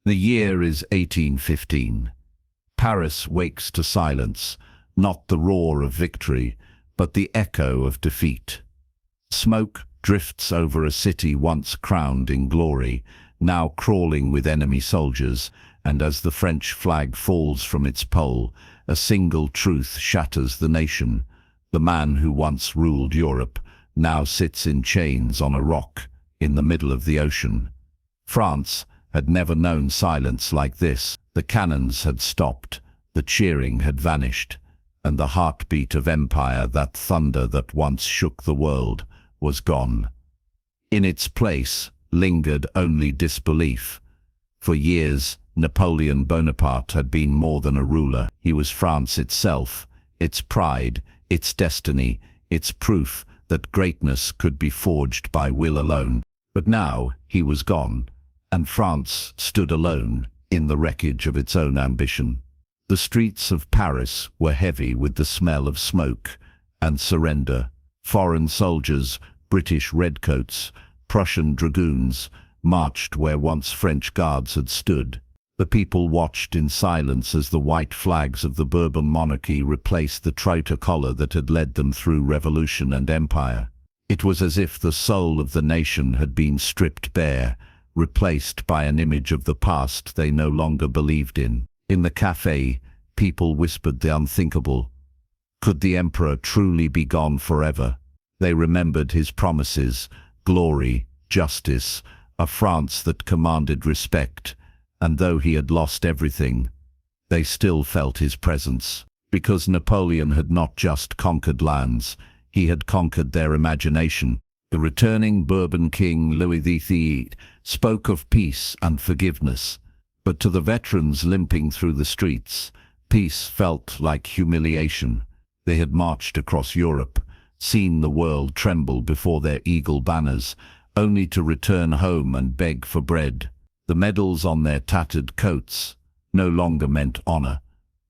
The year is 1815. Paris wakes to silence, not the roar of victory, but the echo of defeat. Smoke drifts over a city once crowned in glory, now crawling with enemy soldiers, and as the French flag falls from its pole, a single truth shatters the nation. The man who once ruled Europe now sits in chains on a rock in the middle of the ocean. France had never known silence like this. The cannons had stopped, the cheering had vanished, and the heartbeat of empire, that thunder that once shook the world, was gone. In its place lingered only disbelief. For years, Napoleon Bonaparte had been more than a ruler. He was France itself, its pride, its destiny, its proof that greatness could be forged by will alone. But now he was gone, and France stood alone in the wreckage of its own ambition. The streets of Paris were heavy with the smell of smoke and surrender. Foreign soldiers, British redcoats, Prussian dragoons, marched where once French guards had stood. The people watched in silence as the white flags of the Bourbon monarchy replaced the tricolour that had led them through revolution and empire. It was as if the soul of the nation had been stripped bare, replaced by an image of the past they no longer believed in. In the café, people whispered the unthinkable. Could the emperor truly be gone forever? They remembered his promises, glory, justice, a France that commanded respect, and though he had lost everything, they still felt his presence. Because Napoleon had not just conquered lands, he had conquered their imagination. The returning Bourbon king, Louis XIII, spoke of peace and forgiveness, but to the veterans limping through the streets, peace felt like humiliation. They had marched across Europe, seen the world tremble before their eagle banners, only to return home and beg for bread. The medals on their tattered coats no longer meant honor.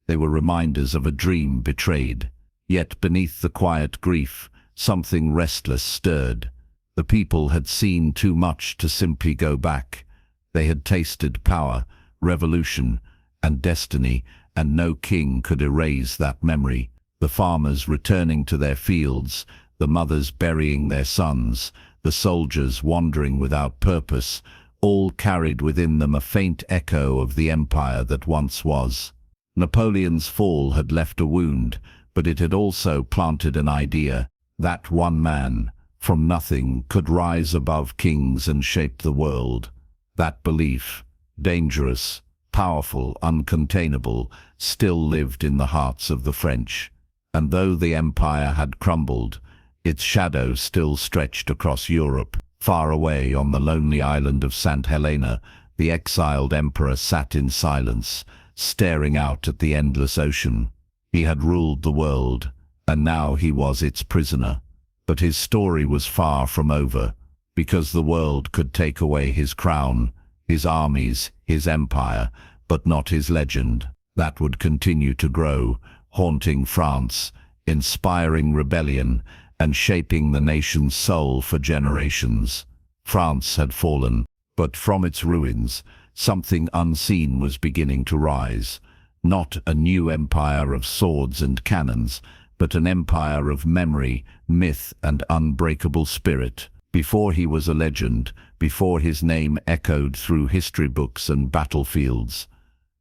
They were reminders of a dream betrayed. Yet beneath the quiet grief, something restless stirred. The people had seen too much to simply go back. They had tasted power, revolution, and destiny, and no king could erase that memory. The farmers returning to their fields, the mothers burying their sons, the soldiers wandering without purpose, all carried within them a faint echo of the empire that once was. Napoleon's fall had left a wound, but it had also planted an idea. That one man, from nothing, could rise above kings and shape the world. That belief, dangerous, powerful, uncontainable, still lived in the hearts of the French. And though the empire had crumbled, its shadow still stretched across Europe. Far away on the lonely island of St. Helena, the exiled emperor sat in silence, staring out at the endless ocean. He had ruled the world, and now he was its prisoner. But his story was far from over, because the world could take away his crown, his armies, his empire, but not his legend. That would continue to grow, haunting France, inspiring rebellion, and shaping the nation's soul for generations. France had fallen, but from its ruins, something unseen was beginning to rise. Not a new empire of swords and cannons, but an empire of memory, myth, and unbreakable spirit. Before he was a legend, before his name echoed through history books and battlefields,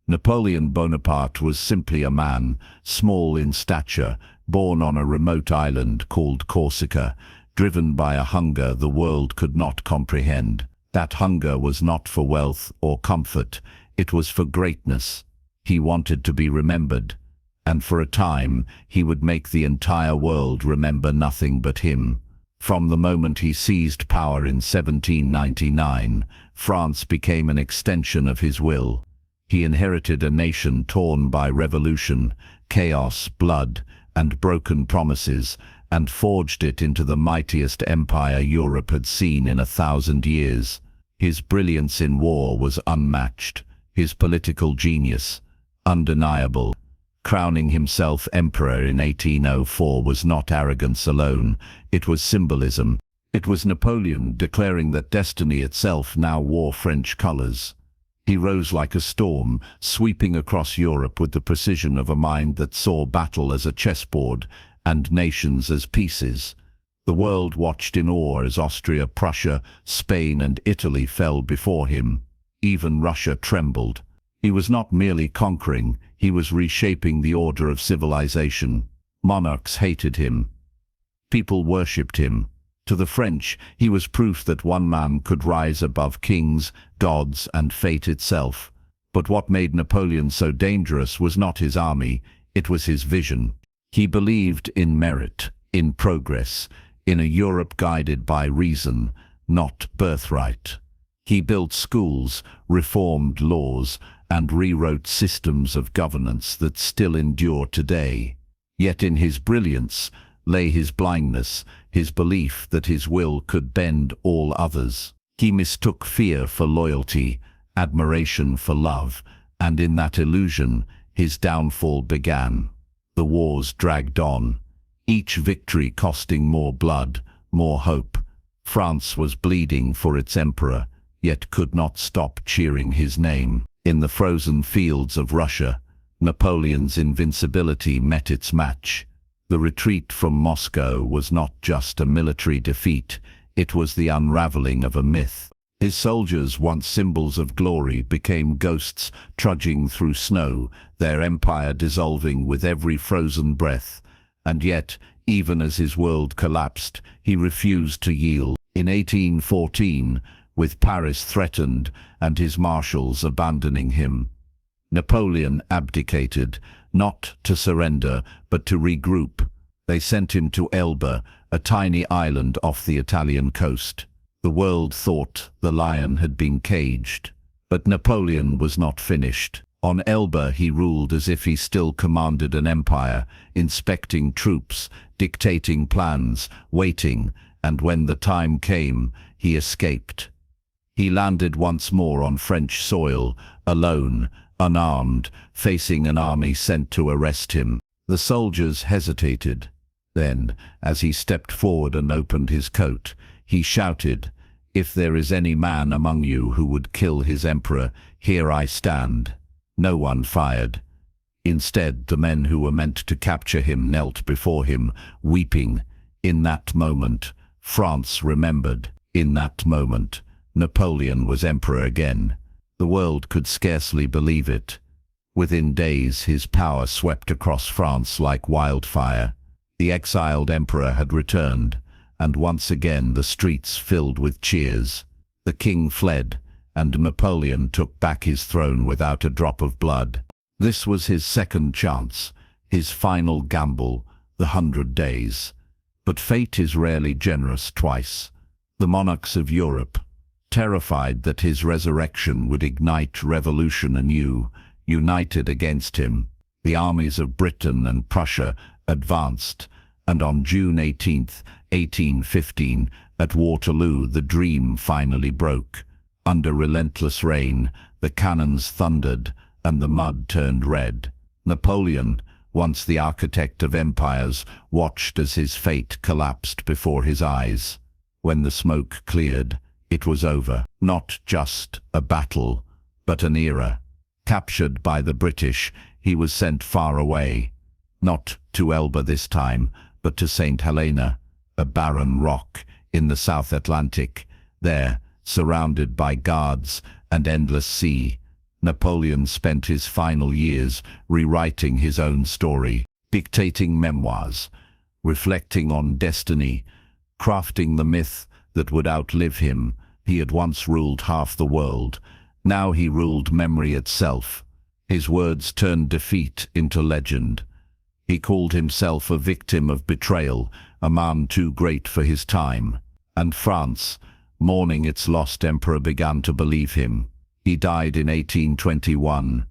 Napoleon Bonaparte was simply a man, small in stature, born on a remote island called Corsica, driven by a hunger the world could not comprehend. That hunger was not for wealth or comfort, it was for greatness. He wanted to be remembered, and for a time he would make the entire world remember nothing but him. From the moment he seized power in 1799, France became an extension of his will. He inherited a nation torn by revolution, chaos, blood, and broken promises, and forged it into the mightiest empire Europe had seen in 1,000 years. His brilliance in war was unmatched, his political genius undeniable. Crowning himself emperor in 1804 was not arrogance alone, it was symbolism. It was Napoleon declaring that destiny itself now wore French colors. He rose like a storm, sweeping across Europe with the precision of a mind that saw battle as a chessboard and nations as pieces. The world watched in awe as Austria, Prussia, Spain and Italy fell before him. Even Russia trembled. He was not merely conquering, he was reshaping the order of civilization. Monarchs hated him. People worshipped him. To the French, he was proof that one man could rise above kings, gods, and fate itself. But what made Napoleon so dangerous was not his army, it was his vision. He believed in merit, in progress, in a Europe guided by reason, not birthright. He built schools, reformed laws, and rewrote systems of governance that still endure today. Yet in his brilliance lay his blindness, his belief that his will could bend all others. He mistook fear for loyalty, admiration for love, and in that illusion his downfall began. The wars dragged on, each victory costing more blood, more hope. France was bleeding for its emperor, yet could not stop cheering his name. In the frozen fields of Russia, Napoleon's invincibility met its match. The retreat from Moscow was not just a military defeat, it was the unraveling of a myth. His soldiers, once symbols of glory, became ghosts trudging through snow, their empire dissolving with every frozen breath. And yet, even as his world collapsed, he refused to yield. In 1814, with Paris threatened and his marshals abandoning him, Napoleon abdicated, not to surrender, but to regroup. They sent him to Elba, a tiny island off the Italian coast. The world thought the lion had been caged. But Napoleon was not finished. On Elba he ruled as if he still commanded an empire, inspecting troops, dictating plans, waiting, and when the time came, he escaped. He landed once more on French soil, alone, unarmed, facing an army sent to arrest him. The soldiers hesitated. Then, as he stepped forward and opened his coat, he shouted, "If there is any man among you who would kill his emperor, here I stand." No one fired. Instead, the men who were meant to capture him knelt before him, weeping. In that moment, France remembered. In that moment, Napoleon was emperor again. The world could scarcely believe it. Within days, his power swept across France like wildfire. The exiled emperor had returned, and once again the streets filled with cheers. The king fled, and Napoleon took back his throne without a drop of blood. This was his second chance, his final gamble, the 100 days. But fate is rarely generous twice. The monarchs of Europe, terrified that his resurrection would ignite revolution anew, united against him. The armies of Britain and Prussia advanced, and on June 18th, 1815, at Waterloo, the dream finally broke. Under relentless rain, the cannons thundered, and the mud turned red. Napoleon, once the architect of empires, watched as his fate collapsed before his eyes. When the smoke cleared, it was over. Not just a battle, but an era. Captured by the British, he was sent far away. Not to Elba this time, but to St. Helena, a barren rock in the South Atlantic. There, surrounded by guards and endless sea, Napoleon spent his final years rewriting his own story, dictating memoirs, reflecting on destiny, crafting the myth that would outlive him. He had once ruled half the world. Now he ruled memory itself. His words turned defeat into legend. He called himself a victim of betrayal, a man too great for his time. And France, mourning its lost emperor, began to believe him. He died in 1821,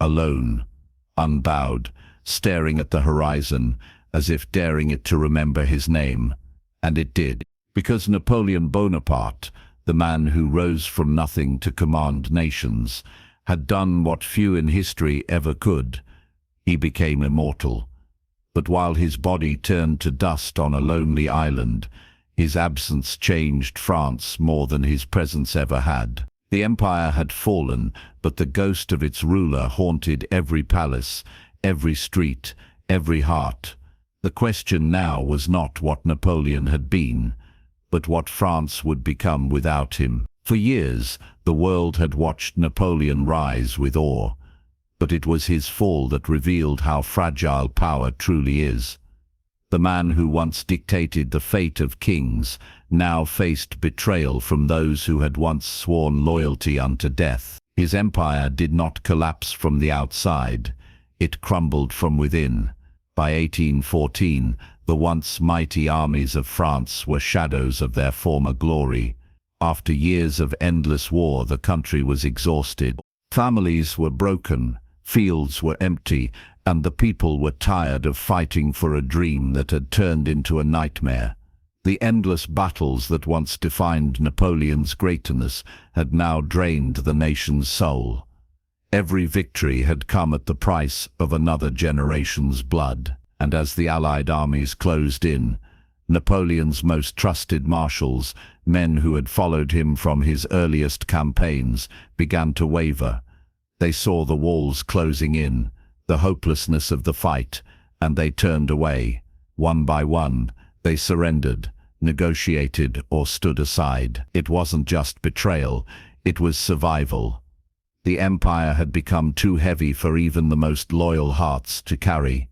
alone, unbowed, staring at the horizon, as if daring it to remember his name. And it did, because Napoleon Bonaparte, the man who rose from nothing to command nations, had done what few in history ever could. He became immortal. But while his body turned to dust on a lonely island, his absence changed France more than his presence ever had. The empire had fallen, but the ghost of its ruler haunted every palace, every street, every heart. The question now was not what Napoleon had been, but what France would become without him. For years, the world had watched Napoleon rise with awe, but it was his fall that revealed how fragile power truly is. The man who once dictated the fate of kings now faced betrayal from those who had once sworn loyalty unto death. His empire did not collapse from the outside, it crumbled from within. By 1814, the once mighty armies of France were shadows of their former glory. After years of endless war, the country was exhausted. Families were broken, fields were empty, and the people were tired of fighting for a dream that had turned into a nightmare. The endless battles that once defined Napoleon's greatness had now drained the nation's soul. Every victory had come at the price of another generation's blood, and as the Allied armies closed in, Napoleon's most trusted marshals, men who had followed him from his earliest campaigns, began to waver. They saw the walls closing in, the hopelessness of the fight, and they turned away. One by one, they surrendered, negotiated, or stood aside. It wasn't just betrayal, it was survival. The empire had become too heavy for even the most loyal hearts to carry.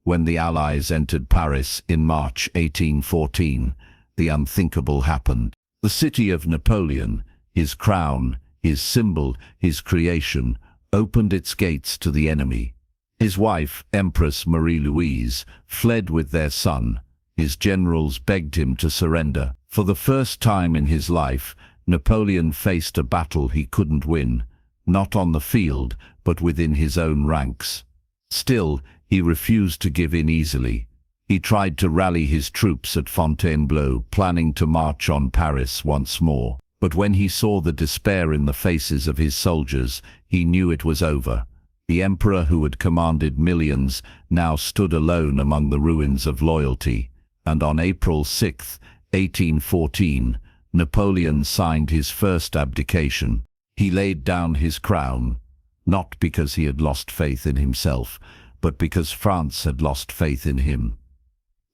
When the Allies entered Paris in March 1814, the unthinkable happened. The city of Napoleon, his crown, his symbol, his creation, opened its gates to the enemy. His wife, Empress Marie-Louise, fled with their son. His generals begged him to surrender. For the first time in his life, Napoleon faced a battle he couldn't win, not on the field, but within his own ranks. Still, he refused to give in easily. He tried to rally his troops at Fontainebleau, planning to march on Paris once more. But when he saw the despair in the faces of his soldiers, he knew it was over. The emperor who had commanded millions now stood alone among the ruins of loyalty. And on April 6, 1814, Napoleon signed his first abdication. He laid down his crown, not because he had lost faith in himself, but because France had lost faith in him.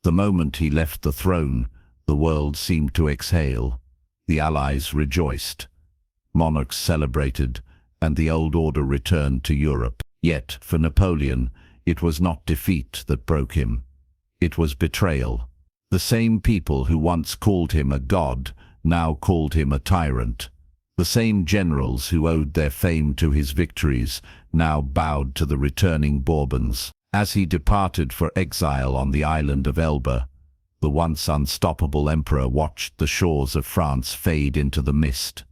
The moment he left the throne, the world seemed to exhale. The Allies rejoiced. Monarchs celebrated, and the old order returned to Europe. Yet, for Napoleon, it was not defeat that broke him. It was betrayal. The same people who once called him a god now called him a tyrant. The same generals who owed their fame to his victories now bowed to the returning Bourbons. As he departed for exile on the island of Elba, the once unstoppable emperor watched the shores of France fade into the mist.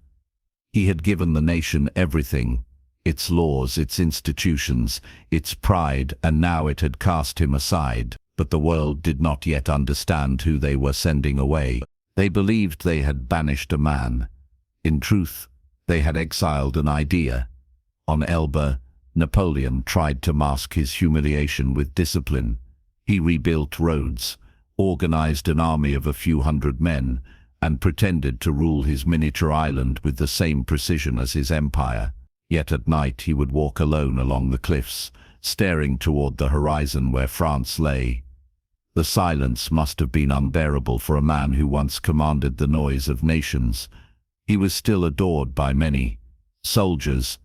He had given the nation everything, its laws, its institutions, its pride, and now it had cast him aside. But the world did not yet understand who they were sending away. They believed they had banished a man. In truth, they had exiled an idea. On Elba, Napoleon tried to mask his humiliation with discipline. He rebuilt roads, organized an army of a few hundred men, and pretended to rule his miniature island with the same precision as his empire. Yet at night he would walk alone along the cliffs, staring toward the horizon where France lay. The silence must have been unbearable for a man who once commanded the noise of nations. He was still adored by many soldiers,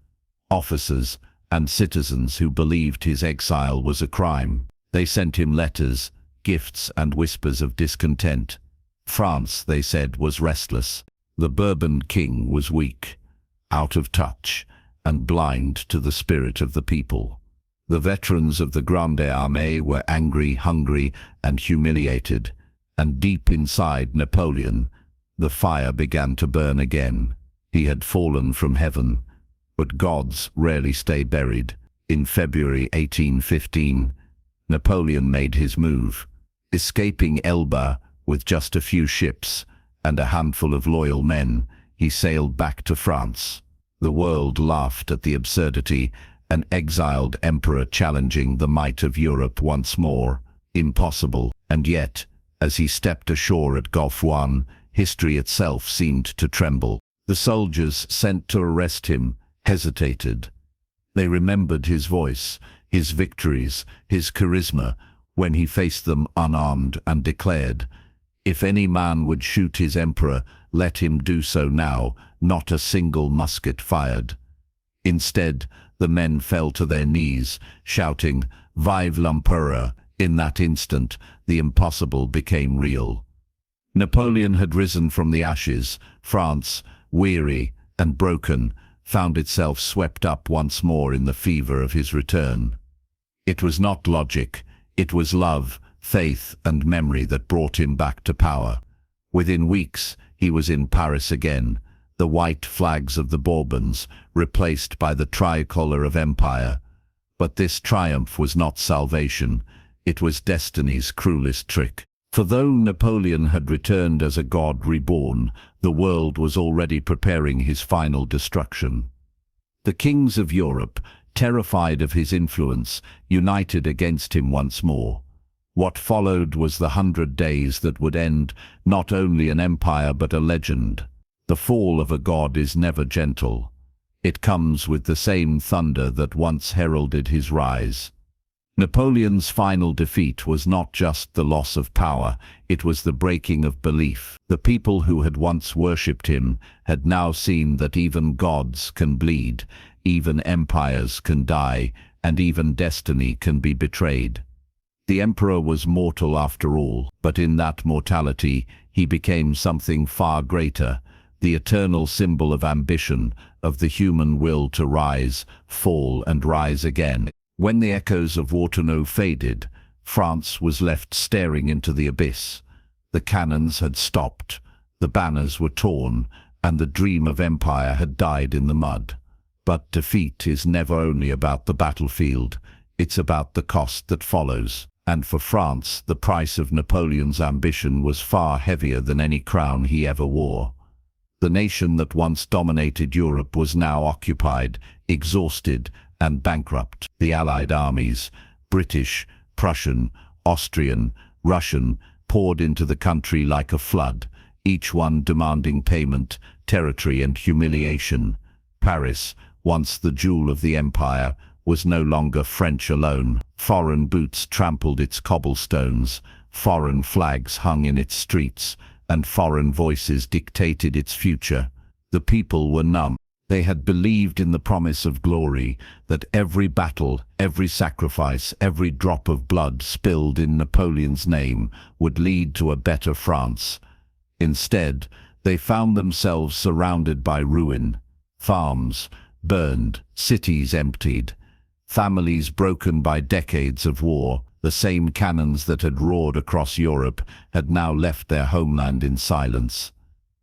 officers, and citizens who believed his exile was a crime. They sent him letters, gifts, and whispers of discontent. France, they said, was restless. The Bourbon king was weak, out of touch, and blind to the spirit of the people. The veterans of the Grande Armée were angry, hungry, and humiliated, and deep inside Napoleon, the fire began to burn again. He had fallen from heaven, but gods rarely stay buried. In February 1815, Napoleon made his move. Escaping Elba with just a few ships and a handful of loyal men, he sailed back to France. The world laughed at the absurdity, an exiled emperor challenging the might of Europe once more. Impossible. And yet, as he stepped ashore at Gulf history itself seemed to tremble. The soldiers sent to arrest him, hesitated. They remembered his voice, his victories, his charisma, when he faced them unarmed and declared, "If any man would shoot his emperor, let him do so now, not a single musket fired." Instead, the men fell to their knees, shouting, "Vive l'Empereur!" In that instant, the impossible became real. Napoleon had risen from the ashes. France, weary and broken, found itself swept up once more in the fever of his return. It was not logic, it was love, faith and memory that brought him back to power. Within weeks, he was in Paris again, the white flags of the Bourbons replaced by the tricolor of empire. But this triumph was not salvation, it was destiny's cruelest trick. For though Napoleon had returned as a god reborn, the world was already preparing his final destruction. The kings of Europe, terrified of his influence, united against him once more. What followed was the 100 days that would end not only an empire but a legend. The fall of a god is never gentle. It comes with the same thunder that once heralded his rise. Napoleon's final defeat was not just the loss of power, it was the breaking of belief. The people who had once worshipped him had now seen that even gods can bleed, even empires can die, and even destiny can be betrayed. The emperor was mortal after all, but in that mortality he became something far greater, the eternal symbol of ambition, of the human will to rise, fall and rise again. When the echoes of Waterloo faded, France was left staring into the abyss. The cannons had stopped, the banners were torn, and the dream of empire had died in the mud. But defeat is never only about the battlefield, it's about the cost that follows. And for France, the price of Napoleon's ambition was far heavier than any crown he ever wore. The nation that once dominated Europe was now occupied, exhausted, and bankrupt. The Allied armies, British, Prussian, Austrian, Russian, poured into the country like a flood, each one demanding payment, territory and humiliation. Paris, once the jewel of the empire, was no longer French alone. Foreign boots trampled its cobblestones, foreign flags hung in its streets, and foreign voices dictated its future. The people were numb. They had believed in the promise of glory, that every battle, every sacrifice, every drop of blood spilled in Napoleon's name would lead to a better France. Instead, they found themselves surrounded by ruin. Farms burned, cities emptied, families broken by decades of war. The same cannons that had roared across Europe had now left their homeland in silence.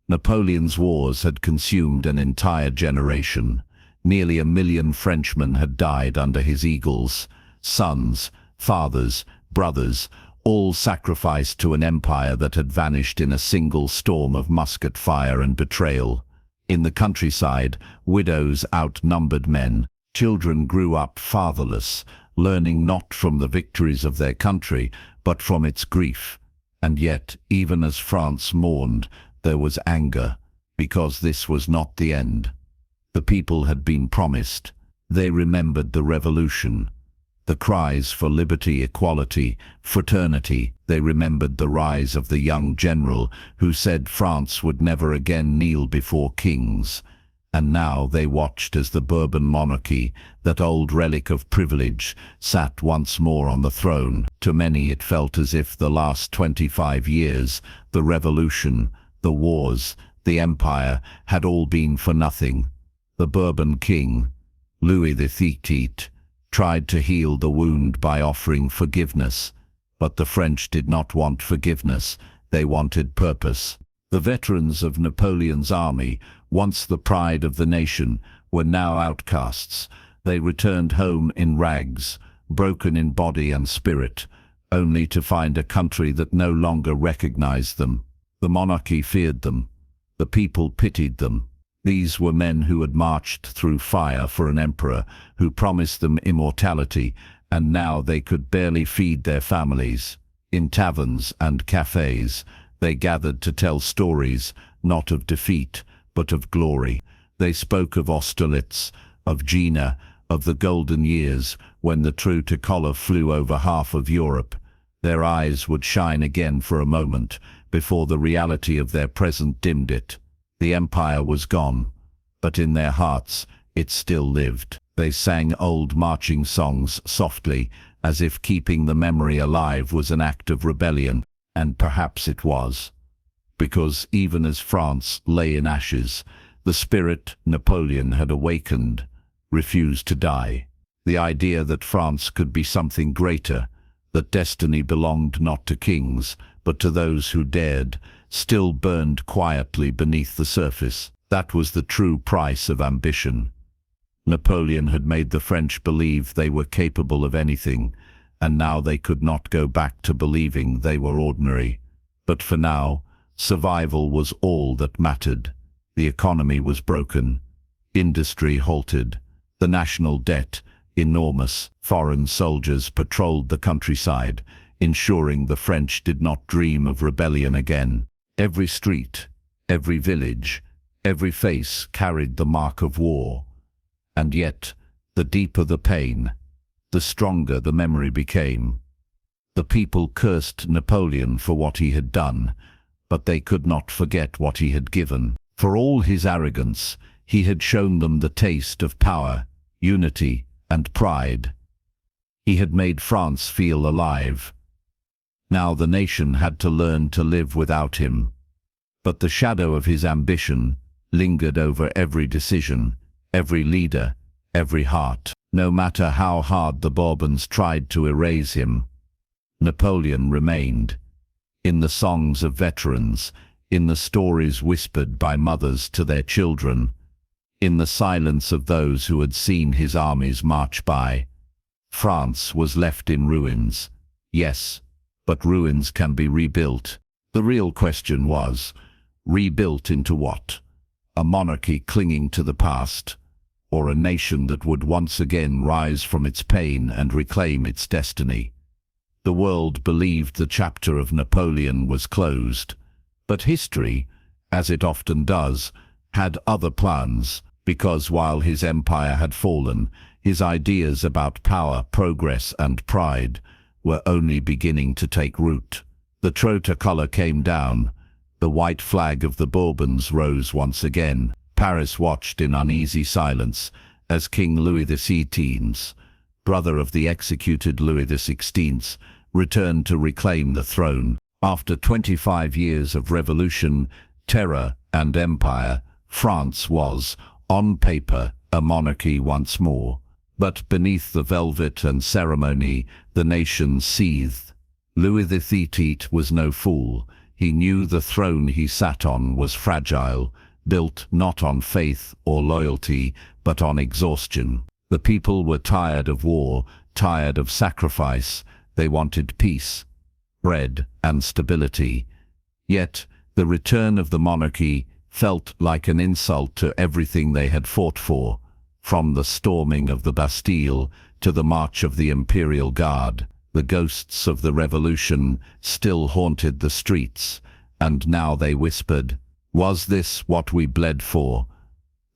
Napoleon's wars had consumed an entire generation. Nearly 1 million Frenchmen had died under his eagles. Sons, fathers, brothers, all sacrificed to an empire that had vanished in a single storm of musket fire and betrayal. In the countryside, widows outnumbered men. Children grew up fatherless, learning not from the victories of their country, but from its grief. And yet, even as France mourned, there was anger, because this was not the end. The people had been promised. They remembered the revolution, the cries for liberty, equality, fraternity. They remembered the rise of the young general who said France would never again kneel before kings. And now they watched as the Bourbon monarchy, that old relic of privilege, sat once more on the throne. To many it felt as if the last 25 years, the revolution, the wars, the empire, had all been for nothing. The Bourbon king, Louis XVIII, tried to heal the wound by offering forgiveness. But the French did not want forgiveness, they wanted purpose. The veterans of Napoleon's army, once the pride of the nation, were now outcasts. They returned home in rags, broken in body and spirit, only to find a country that no longer recognized them. The monarchy feared them. The people pitied them. These were men who had marched through fire for an emperor who promised them immortality, and now they could barely feed their families. In taverns and cafes, they gathered to tell stories, not of defeat, but of glory. They spoke of Austerlitz, of Gina, of the golden years when the true-to-color flew over half of Europe, their eyes would shine again for a moment before the reality of their present dimmed it. The empire was gone, but in their hearts it still lived. They sang old marching songs softly, as if keeping the memory alive was an act of rebellion, and perhaps it was. Because even as France lay in ashes, the spirit Napoleon had awakened, refused to die. The idea that France could be something greater, that destiny belonged not to kings, but to those who dared, still burned quietly beneath the surface. That was the true price of ambition. Napoleon had made the French believe they were capable of anything, and now they could not go back to believing they were ordinary. But for now, survival was all that mattered. The economy was broken, industry halted, the national debt enormous. Foreign soldiers patrolled the countryside, ensuring the French did not dream of rebellion again. Every street, every village, every face carried the mark of war. And yet, the deeper the pain, the stronger the memory became. The people cursed Napoleon for what he had done, but they could not forget what he had given. For all his arrogance, he had shown them the taste of power, unity, and pride. He had made France feel alive. Now the nation had to learn to live without him. But the shadow of his ambition lingered over every decision, every leader, every heart. No matter how hard the Bourbons tried to erase him, Napoleon remained. In the songs of veterans, in the stories whispered by mothers to their children, in the silence of those who had seen his armies march by, France was left in ruins. Yes, but ruins can be rebuilt. The real question was, rebuilt into what? A monarchy clinging to the past, or a nation that would once again rise from its pain and reclaim its destiny? The world believed the chapter of Napoleon was closed, but history, as it often does, had other plans, because while his empire had fallen, his ideas about power, progress, and pride were only beginning to take root. The tricolour came down. The white flag of the Bourbons rose once again. Paris watched in uneasy silence as King Louis XVII, brother of the executed Louis XVI, returned to reclaim the throne. After 25 years of revolution, terror, and empire, France was, on paper, a monarchy once more. But beneath the velvet and ceremony, the nation seethed. Louis XVIII was no fool. He knew the throne he sat on was fragile, built not on faith or loyalty, but on exhaustion. The people were tired of war, tired of sacrifice. They wanted peace, bread, and stability. Yet, the return of the monarchy felt like an insult to everything they had fought for, from the storming of the Bastille to the march of the Imperial Guard. The ghosts of the revolution still haunted the streets, and now they whispered, "Was this what we bled for?"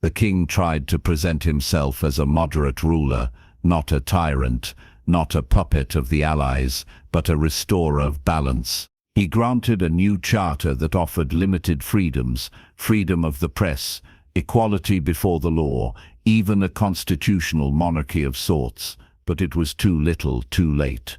The king tried to present himself as a moderate ruler, not a tyrant, not a puppet of the Allies, but a restorer of balance. He granted a new charter that offered limited freedoms, freedom of the press, equality before the law, even a constitutional monarchy of sorts, but it was too little, too late.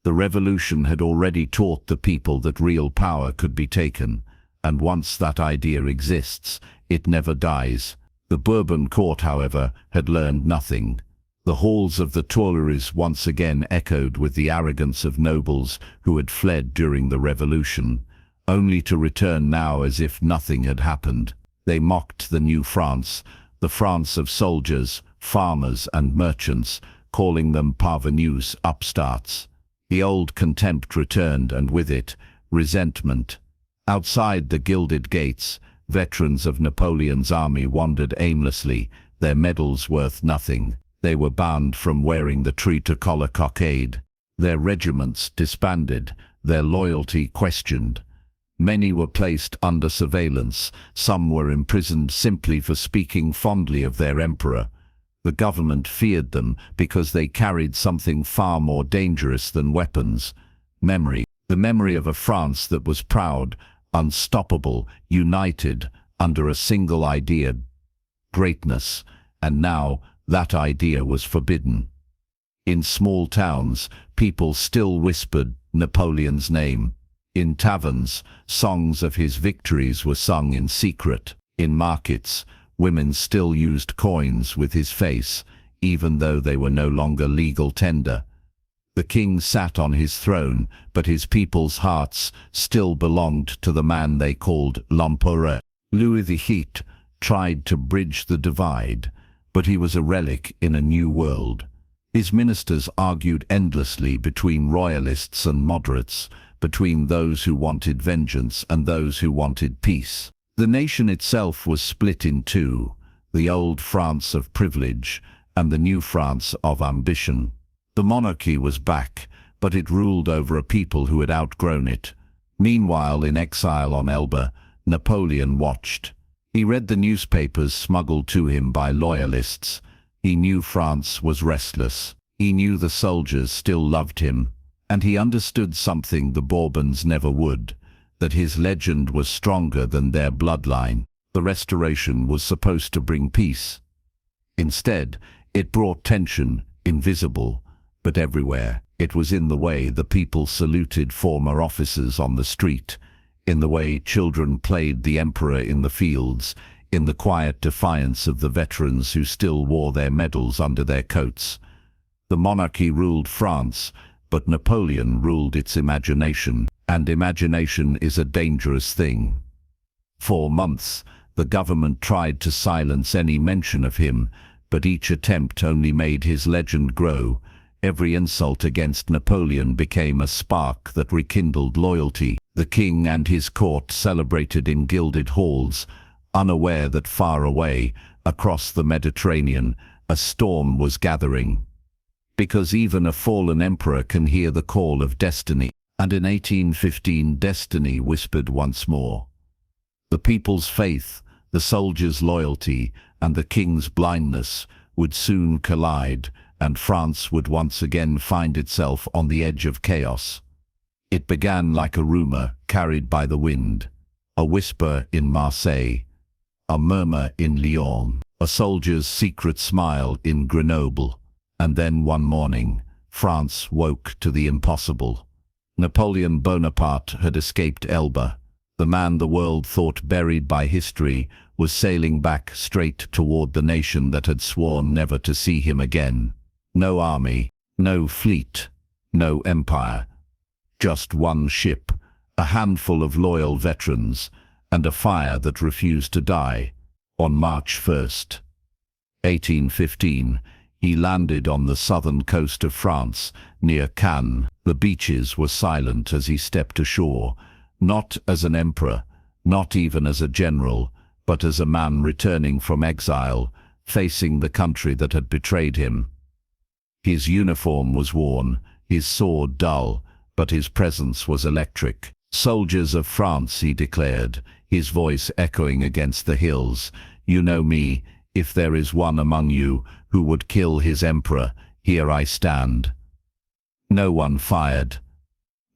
The revolution had already taught the people that real power could be taken, and once that idea exists, it never dies. The Bourbon court, however, had learned nothing. The halls of the Tuileries once again echoed with the arrogance of nobles who had fled during the revolution, only to return now as if nothing had happened. They mocked the new France, the France of soldiers, farmers, and merchants, calling them parvenus, upstarts. The old contempt returned, and with it, resentment. Outside the gilded gates, veterans of Napoleon's army wandered aimlessly, their medals worth nothing. They were banned from wearing the tricolour cockade. Their regiments disbanded, their loyalty questioned. Many were placed under surveillance, some were imprisoned simply for speaking fondly of their emperor. The government feared them because they carried something far more dangerous than weapons: memory. The memory of a France that was proud, unstoppable, united under a single idea: greatness. And now that idea was forbidden. In small towns, people still whispered Napoleon's name. In taverns, songs of his victories were sung in secret. In markets, women still used coins with his face, even though they were no longer legal tender. The king sat on his throne, but his people's hearts still belonged to the man they called l'Empereur. Louis XVIII tried to bridge the divide, but he was a relic in a new world. His ministers argued endlessly between royalists and moderates, between those who wanted vengeance and those who wanted peace. The nation itself was split in two: the old France of privilege and the new France of ambition. The monarchy was back, but it ruled over a people who had outgrown it. Meanwhile, in exile on Elba, Napoleon watched. He read the newspapers smuggled to him by loyalists. He knew France was restless. He knew the soldiers still loved him. And he understood something the Bourbons never would: that his legend was stronger than their bloodline. The Restoration was supposed to bring peace. Instead, it brought tension, invisible, but everywhere. It was in the way the people saluted former officers on the street, in the way children played the emperor in the fields, in the quiet defiance of the veterans who still wore their medals under their coats. The monarchy ruled France, but Napoleon ruled its imagination, and imagination is a dangerous thing. For months, the government tried to silence any mention of him, but each attempt only made his legend grow. Every insult against Napoleon became a spark that rekindled loyalty. The king and his court celebrated in gilded halls, unaware that far away, across the Mediterranean, a storm was gathering. Because even a fallen emperor can hear the call of destiny. And in 1815, destiny whispered once more. The people's faith, the soldiers' loyalty, and the king's blindness would soon collide, and France would once again find itself on the edge of chaos. It began like a rumor carried by the wind, a whisper in Marseille, a murmur in Lyon, a soldier's secret smile in Grenoble. And then one morning, France woke to the impossible. Napoleon Bonaparte had escaped Elba. The man the world thought buried by history was sailing back straight toward the nation that had sworn never to see him again. No army, no fleet, no empire. Just one ship, a handful of loyal veterans, and a fire that refused to die. On March 1st, 1815, he landed on the southern coast of France, near Cannes. The beaches were silent as he stepped ashore, not as an emperor, not even as a general, but as a man returning from exile, facing the country that had betrayed him. His uniform was worn, his sword dull, but his presence was electric. "Soldiers of France," he declared, his voice echoing against the hills, "you know me. If there is one among you who would kill his emperor, here I stand." No one fired.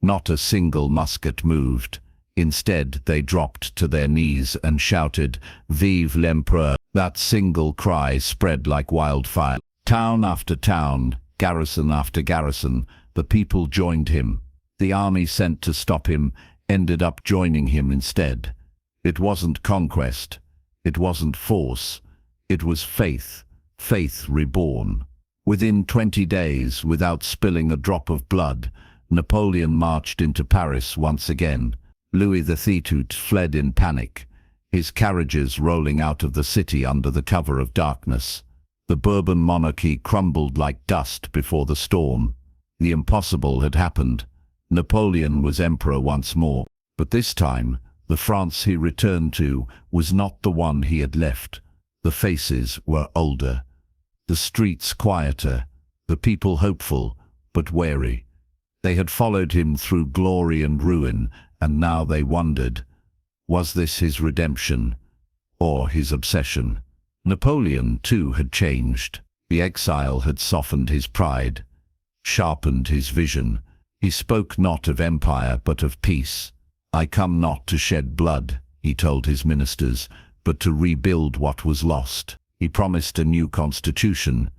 Not a single musket moved. Instead, they dropped to their knees and shouted, "Vive l'Empereur!" That single cry spread like wildfire. Town after town, garrison after garrison, the people joined him. The army sent to stop him ended up joining him instead. It wasn't conquest. It wasn't force. It was faith. Faith reborn. Within 20 days, without spilling a drop of blood, Napoleon marched into Paris once again. Louis XVIII fled in panic, his carriages rolling out of the city under the cover of darkness. The Bourbon monarchy crumbled like dust before the storm. The impossible had happened. Napoleon was emperor once more. But this time, the France he returned to was not the one he had left. The faces were older, the streets quieter, the people hopeful, but wary. They had followed him through glory and ruin, and now they wondered, was this his redemption, or his obsession? Napoleon, too, had changed. The exile had softened his pride, sharpened his vision. He spoke not of empire but of peace. "I come not to shed blood," he told his ministers, "but to rebuild what was lost." He promised a new constitution,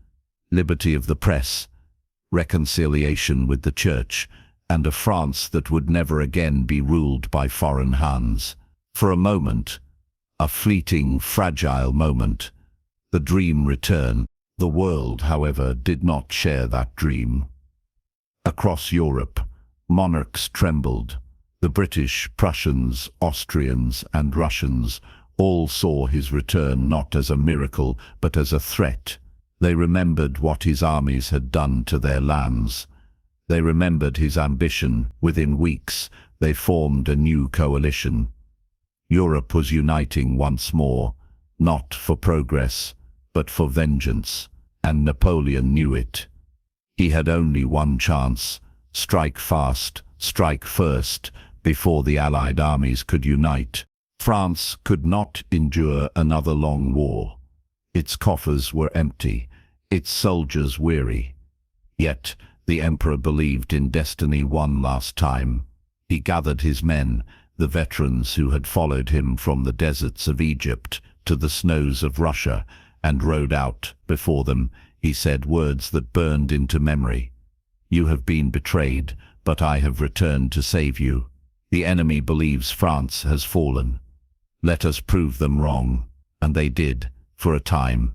liberty of the press, reconciliation with the church, and a France that would never again be ruled by foreign hands. For a moment, a fleeting, fragile moment, the dream returned. The world, however, did not share that dream. Across Europe, monarchs trembled. The British, Prussians, Austrians, and Russians all saw his return not as a miracle, but as a threat. They remembered what his armies had done to their lands. They remembered his ambition. Within weeks, they formed a new coalition. Europe was uniting once more, not for progress, but for vengeance, and Napoleon knew it. He had only one chance: strike fast, strike first, before the Allied armies could unite. France could not endure another long war. Its coffers were empty, its soldiers weary. Yet the emperor believed in destiny one last time. He gathered his men, the veterans who had followed him from the deserts of Egypt to the snows of Russia, and rode out before them. He said words that burned into memory. "You have been betrayed, but I have returned to save you. The enemy believes France has fallen. Let us prove them wrong." And they did, for a time.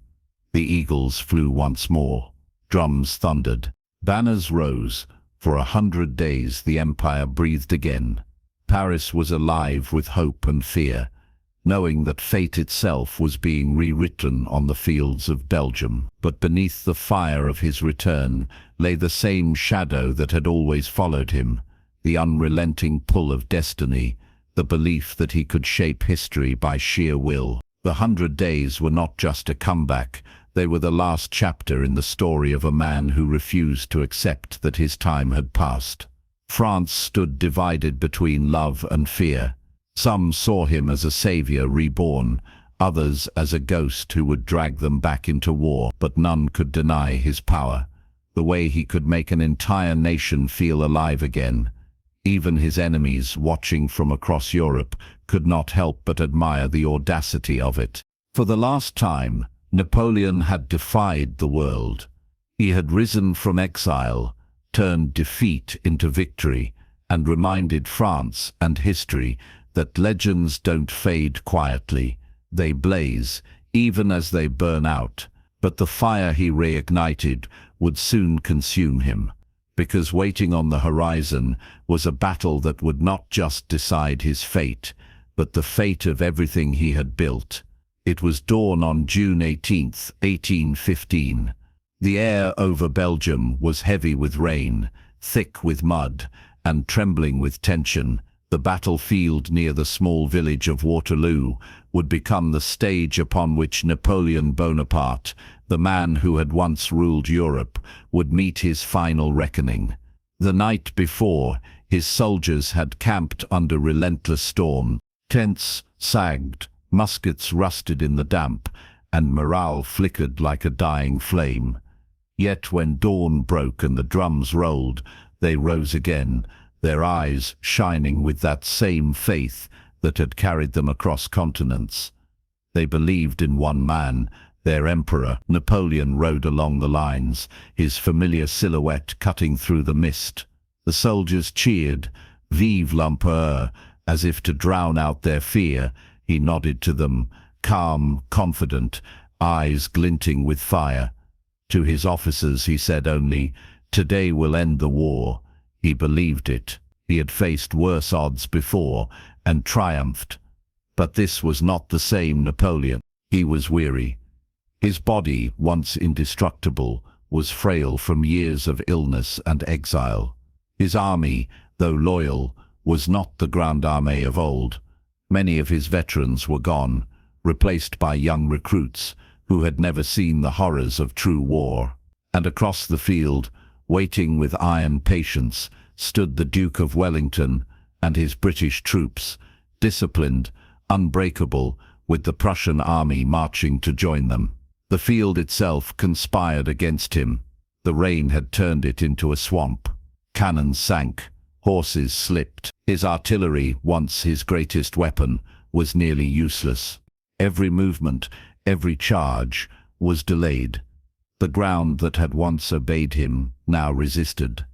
The eagles flew once more. Drums thundered. Banners rose. For 100 days the empire breathed again. Paris was alive with hope and fear, knowing that fate itself was being rewritten on the fields of Belgium. But beneath the fire of his return lay the same shadow that had always followed him, the unrelenting pull of destiny, the belief that he could shape history by sheer will. The 100 days were not just a comeback, they were the last chapter in the story of a man who refused to accept that his time had passed. France stood divided between love and fear. Some saw him as a savior reborn, others as a ghost who would drag them back into war, but none could deny his power, the way he could make an entire nation feel alive again. Even his enemies, watching from across Europe, could not help but admire the audacity of it. For the last time, Napoleon had defied the world. He had risen from exile, turned defeat into victory, and reminded France and history that legends don't fade quietly. They blaze, even as they burn out. But the fire he reignited would soon consume him, because waiting on the horizon was a battle that would not just decide his fate, but the fate of everything he had built. It was dawn on June 18th, 1815. The air over Belgium was heavy with rain, thick with mud, and trembling with tension. The battlefield near the small village of Waterloo would become the stage upon which Napoleon Bonaparte, the man who had once ruled Europe, would meet his final reckoning. The night before, his soldiers had camped under relentless storm. Tents sagged, muskets rusted in the damp, and morale flickered like a dying flame. Yet when dawn broke and the drums rolled, they rose again, their eyes shining with that same faith that had carried them across continents. They believed in one man, their emperor. Napoleon rode along the lines, his familiar silhouette cutting through the mist. The soldiers cheered, "Vive l'Empereur," as if to drown out their fear. He nodded to them, calm, confident, eyes glinting with fire. To his officers he said only, "Today will end the war." He believed it. He had faced worse odds before and triumphed. But this was not the same Napoleon. He was weary. His body, once indestructible, was frail from years of illness and exile. His army, though loyal, was not the Grande Armée of old. Many of his veterans were gone, replaced by young recruits who had never seen the horrors of true war. And across the field, waiting with iron patience, stood the Duke of Wellington and his British troops, disciplined, unbreakable, with the Prussian army marching to join them. The field itself conspired against him. The rain had turned it into a swamp. Cannons sank, horses slipped. His artillery, once his greatest weapon, was nearly useless. Every movement, every charge, was delayed. The ground that had once obeyed him now resisted.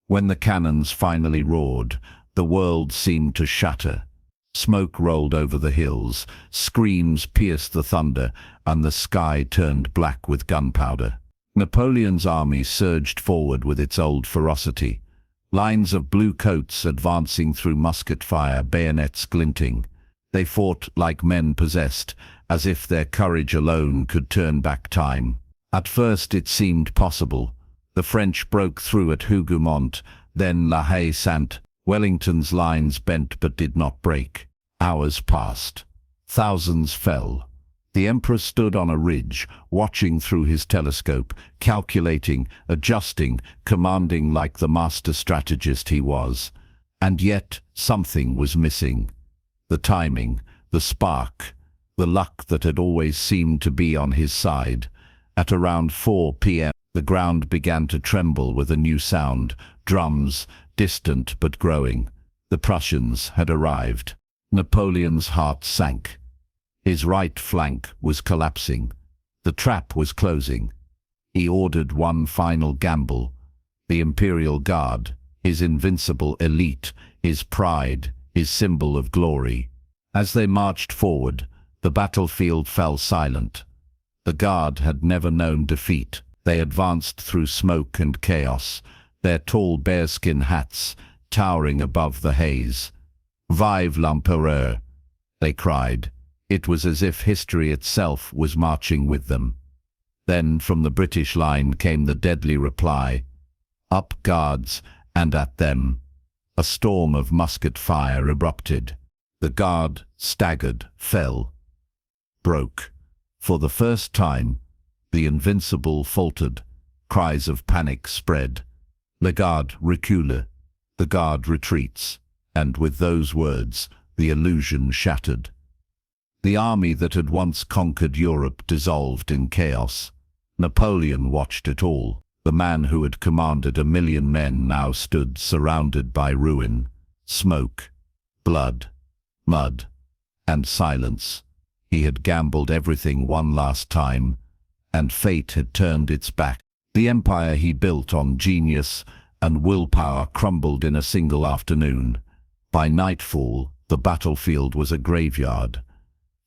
When the cannons finally roared, the world seemed to shatter. Smoke rolled over the hills, screams pierced the thunder, and the sky turned black with gunpowder. Napoleon's army surged forward with its old ferocity. Lines of blue coats advancing through musket fire, bayonets glinting. They fought like men possessed, as if their courage alone could turn back time. At first it seemed possible. The French broke through at Hougoumont, then La Haye-Sainte. Wellington's lines bent but did not break. Hours passed. Thousands fell. The Emperor stood on a ridge, watching through his telescope, calculating, adjusting, commanding like the master strategist he was. And yet something was missing. The timing, the spark, the luck that had always seemed to be on his side. At around 4 p.m., the ground began to tremble with a new sound. Drums, distant but growing. The Prussians had arrived. Napoleon's heart sank. His right flank was collapsing. The trap was closing. He ordered one final gamble. The Imperial Guard, his invincible elite, his pride, his symbol of glory. As they marched forward, the battlefield fell silent. The Guard had never known defeat. They advanced through smoke and chaos, their tall bearskin hats towering above the haze. "Vive l'Empereur!" they cried. It was as if history itself was marching with them. Then from the British line came the deadly reply. Up Guards, and at them. A storm of musket fire erupted. The Guard staggered, fell, broke. For the first time, the Invincible faltered. Cries of panic spread. "Le Garde recule." The Guard retreats. And with those words, the illusion shattered. The army that had once conquered Europe dissolved in chaos. Napoleon watched it all. The man who had commanded 1,000,000 men now stood surrounded by ruin, smoke, blood, mud, and silence. He had gambled everything one last time, and fate had turned its back. The empire he built on genius and willpower crumbled in a single afternoon. By nightfall, the battlefield was a graveyard.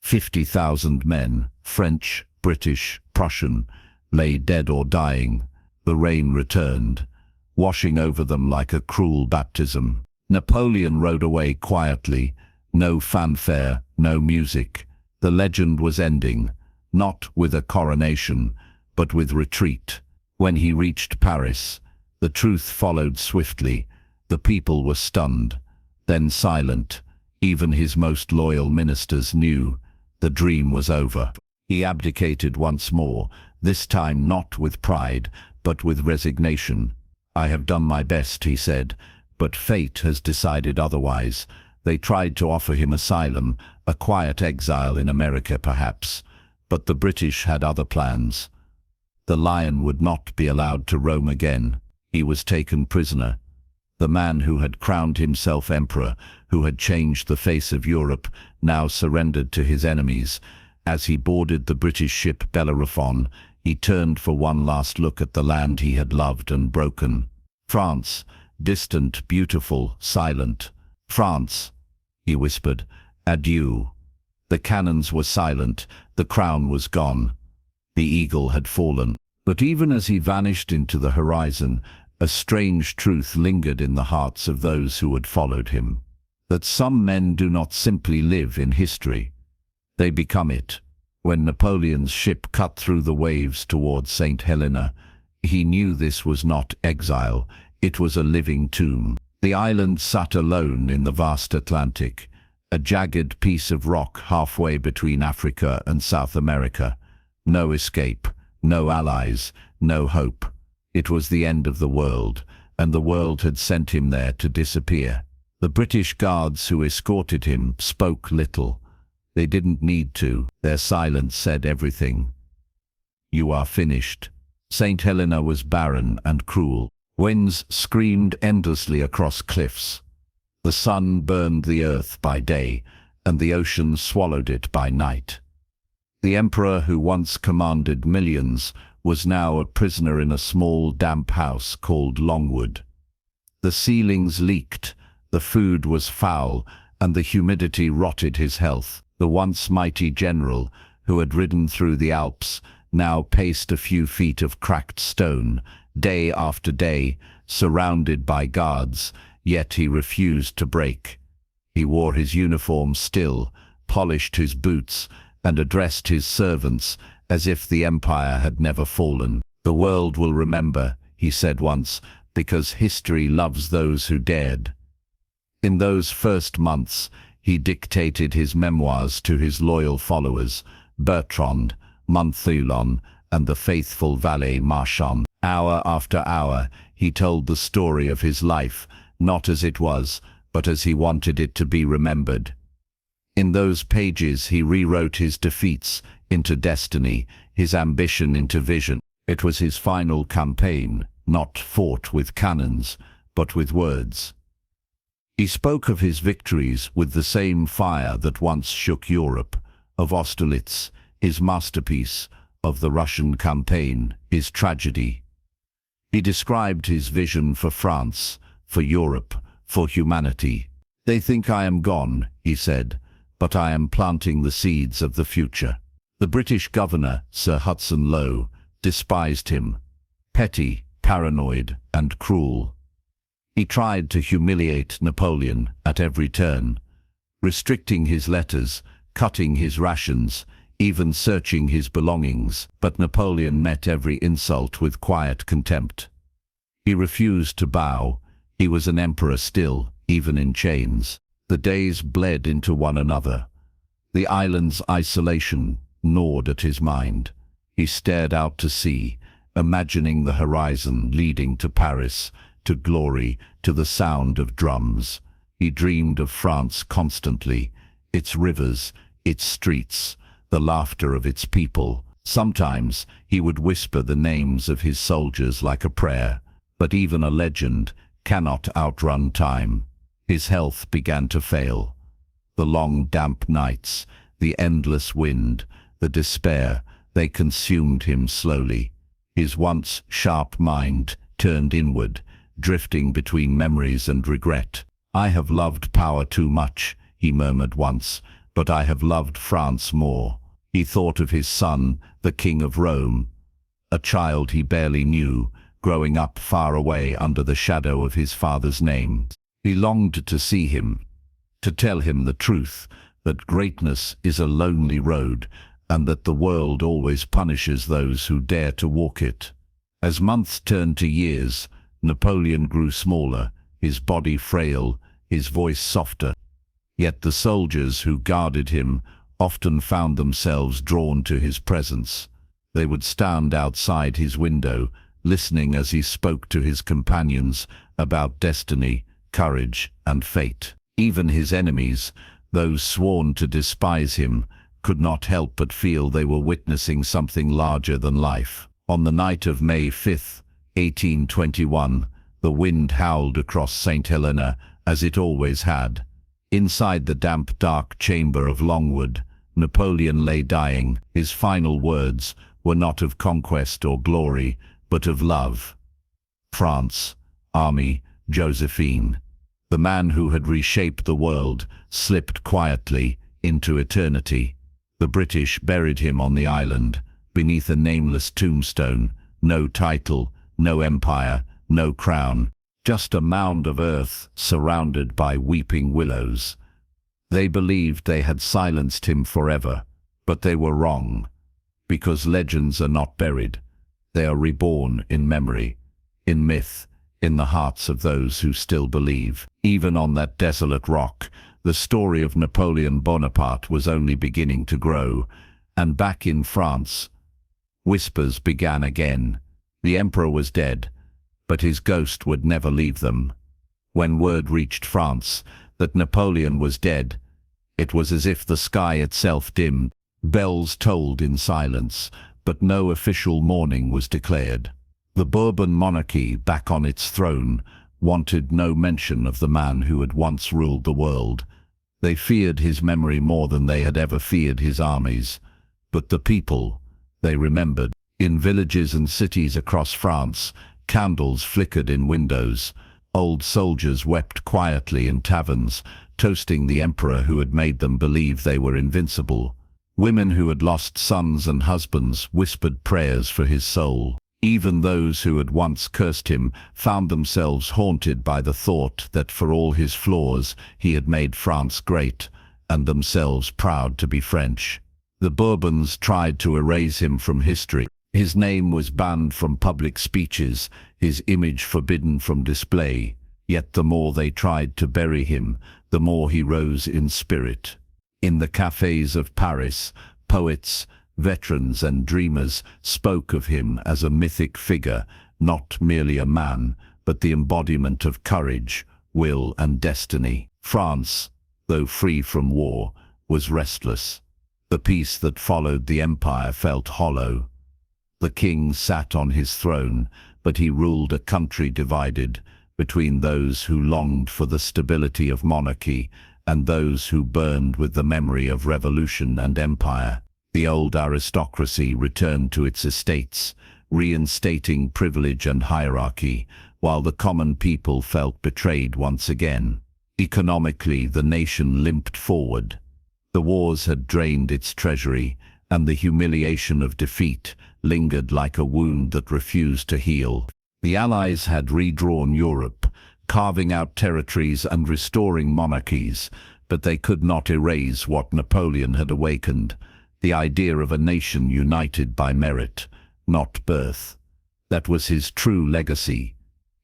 50,000 men, French, British, Prussian, lay dead or dying. The rain returned, washing over them like a cruel baptism. Napoleon rode away quietly, no fanfare, no music. The legend was ending, not with a coronation, but with retreat. When he reached Paris, the truth followed swiftly. The people were stunned, then silent. Even his most loyal ministers knew the dream was over. He abdicated once more, this time not with pride, but with resignation. "I have done my best," he said, "but fate has decided otherwise." They tried to offer him asylum, a quiet exile in America perhaps, but the British had other plans. The lion would not be allowed to roam again. He was taken prisoner. The man who had crowned himself emperor, who had changed the face of Europe, now surrendered to his enemies. As he boarded the British ship Bellerophon, he turned for one last look at the land he had loved and broken. France, distant, beautiful, silent. "France," he whispered, "adieu." The cannons were silent, the crown was gone. The eagle had fallen. But even as he vanished into the horizon, a strange truth lingered in the hearts of those who had followed him. That some men do not simply live in history. They become it. When Napoleon's ship cut through the waves towards St. Helena, he knew this was not exile, it was a living tomb. The island sat alone in the vast Atlantic, a jagged piece of rock halfway between Africa and South America. No escape, no allies, no hope. It was the end of the world, and the world had sent him there to disappear. The British guards who escorted him spoke little. They didn't need to. Their silence said everything. You are finished. St. Helena was barren and cruel. Winds screamed endlessly across cliffs. The sun burned the earth by day, and the ocean swallowed it by night. The emperor who once commanded millions was now a prisoner in a small damp house called Longwood. The ceilings leaked, the food was foul, and the humidity rotted his health. The once mighty general, who had ridden through the Alps, now paced a few feet of cracked stone, day after day, surrounded by guards, yet he refused to break. He wore his uniform still, polished his boots, and addressed his servants as if the empire had never fallen. "The world will remember," he said once, "because history loves those who dared." In those first months, he dictated his memoirs to his loyal followers, Bertrand, Montholon, and the faithful valet Marchand. Hour after hour, he told the story of his life, not as it was, but as he wanted it to be remembered. In those pages he rewrote his defeats into destiny, his ambition into vision. It was his final campaign, not fought with cannons, but with words. He spoke of his victories with the same fire that once shook Europe, of Austerlitz, his masterpiece, of the Russian campaign, his tragedy. He described his vision for France, for Europe, for humanity. "They think I am gone," he said, "but I am planting the seeds of the future." The British governor, Sir Hudson Lowe, despised him. Petty, paranoid, and cruel. He tried to humiliate Napoleon at every turn, restricting his letters, cutting his rations, even searching his belongings, but Napoleon met every insult with quiet contempt. He refused to bow. He was an emperor still, even in chains. The days bled into one another. The island's isolation gnawed at his mind. He stared out to sea, imagining the horizon leading to Paris, to glory, to the sound of drums. He dreamed of France constantly, its rivers, its streets, the laughter of its people. Sometimes he would whisper the names of his soldiers like a prayer, but even a legend cannot outrun time. His health began to fail. The long damp nights, the endless wind, the despair, they consumed him slowly. His once sharp mind turned inward, drifting between memories and regret. "I have loved power too much," he murmured once, "but I have loved France more." He thought of his son, the King of Rome, a child he barely knew, growing up far away under the shadow of his father's name. He longed to see him, to tell him the truth, that greatness is a lonely road, and that the world always punishes those who dare to walk it. As months turned to years, Napoleon grew smaller, his body frail, his voice softer. Yet the soldiers who guarded him often found themselves drawn to his presence. They would stand outside his window, listening as he spoke to his companions about destiny, courage, and fate. Even his enemies, those sworn to despise him, could not help but feel they were witnessing something larger than life. On the night of May 5, 1821, the wind howled across St. Helena as it always had. Inside the damp, dark chamber of Longwood, Napoleon lay dying. His final words were not of conquest or glory, but of love. France, army, Josephine. The man who had reshaped the world slipped quietly into eternity. The British buried him on the island, beneath a nameless tombstone, no title, no empire, no crown, just a mound of earth surrounded by weeping willows. They believed they had silenced him forever, but they were wrong, because legends are not buried. They are reborn in memory, in myth, in the hearts of those who still believe. Even on that desolate rock, the story of Napoleon Bonaparte was only beginning to grow, and back in France, whispers began again. The emperor was dead, but his ghost would never leave them. When word reached France that Napoleon was dead, it was as if the sky itself dimmed. Bells tolled in silence, but no official mourning was declared. The Bourbon monarchy, back on its throne, wanted no mention of the man who had once ruled the world. They feared his memory more than they had ever feared his armies. But the people, they remembered. In villages and cities across France, candles flickered in windows. Old soldiers wept quietly in taverns, toasting the emperor who had made them believe they were invincible. Women who had lost sons and husbands whispered prayers for his soul. Even those who had once cursed him found themselves haunted by the thought that for all his flaws he had made France great, and themselves proud to be French. The Bourbons tried to erase him from history. His name was banned from public speeches, his image forbidden from display. Yet the more they tried to bury him, the more he rose in spirit. In the cafes of Paris, poets, veterans and dreamers spoke of him as a mythic figure, not merely a man, but the embodiment of courage, will and destiny. France, though free from war, was restless. The peace that followed the empire felt hollow. The king sat on his throne, but he ruled a country divided between those who longed for the stability of monarchy and those who burned with the memory of revolution and empire. The old aristocracy returned to its estates, reinstating privilege and hierarchy, while the common people felt betrayed once again. Economically, the nation limped forward. The wars had drained its treasury, and the humiliation of defeat lingered like a wound that refused to heal. The Allies had redrawn Europe, carving out territories and restoring monarchies, but they could not erase what Napoleon had awakened. The idea of a nation united by merit, not birth. That was his true legacy.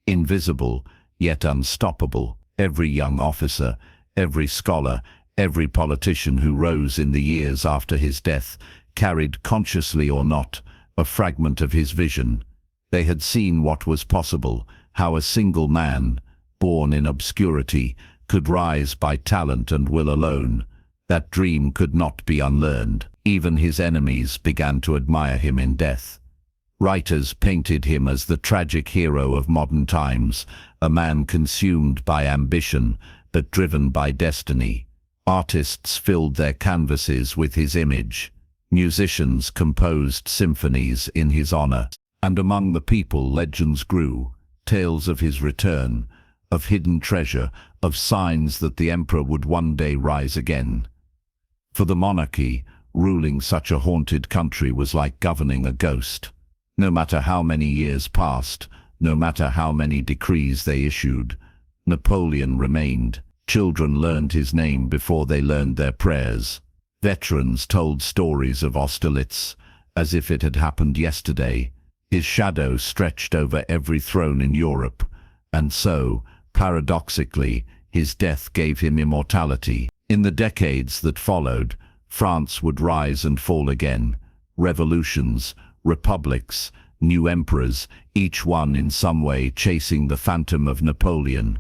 Invisible, yet unstoppable. Every young officer, every scholar, every politician who rose in the years after his death carried, consciously or not, a fragment of his vision. They had seen what was possible, how a single man, born in obscurity, could rise by talent and will alone. That dream could not be unlearned. Even his enemies began to admire him in death. Writers painted him as the tragic hero of modern times, a man consumed by ambition, but driven by destiny. Artists filled their canvases with his image. Musicians composed symphonies in his honor. And among the people legends grew, tales of his return, of hidden treasure, of signs that the emperor would one day rise again. For the monarchy, ruling such a haunted country was like governing a ghost. No matter how many years passed, no matter how many decrees they issued, Napoleon remained. Children learned his name before they learned their prayers. Veterans told stories of Austerlitz as if it had happened yesterday. His shadow stretched over every throne in Europe, and so, paradoxically, his death gave him immortality. In the decades that followed, France would rise and fall again. Revolutions, republics, new emperors, each one in some way chasing the phantom of Napoleon.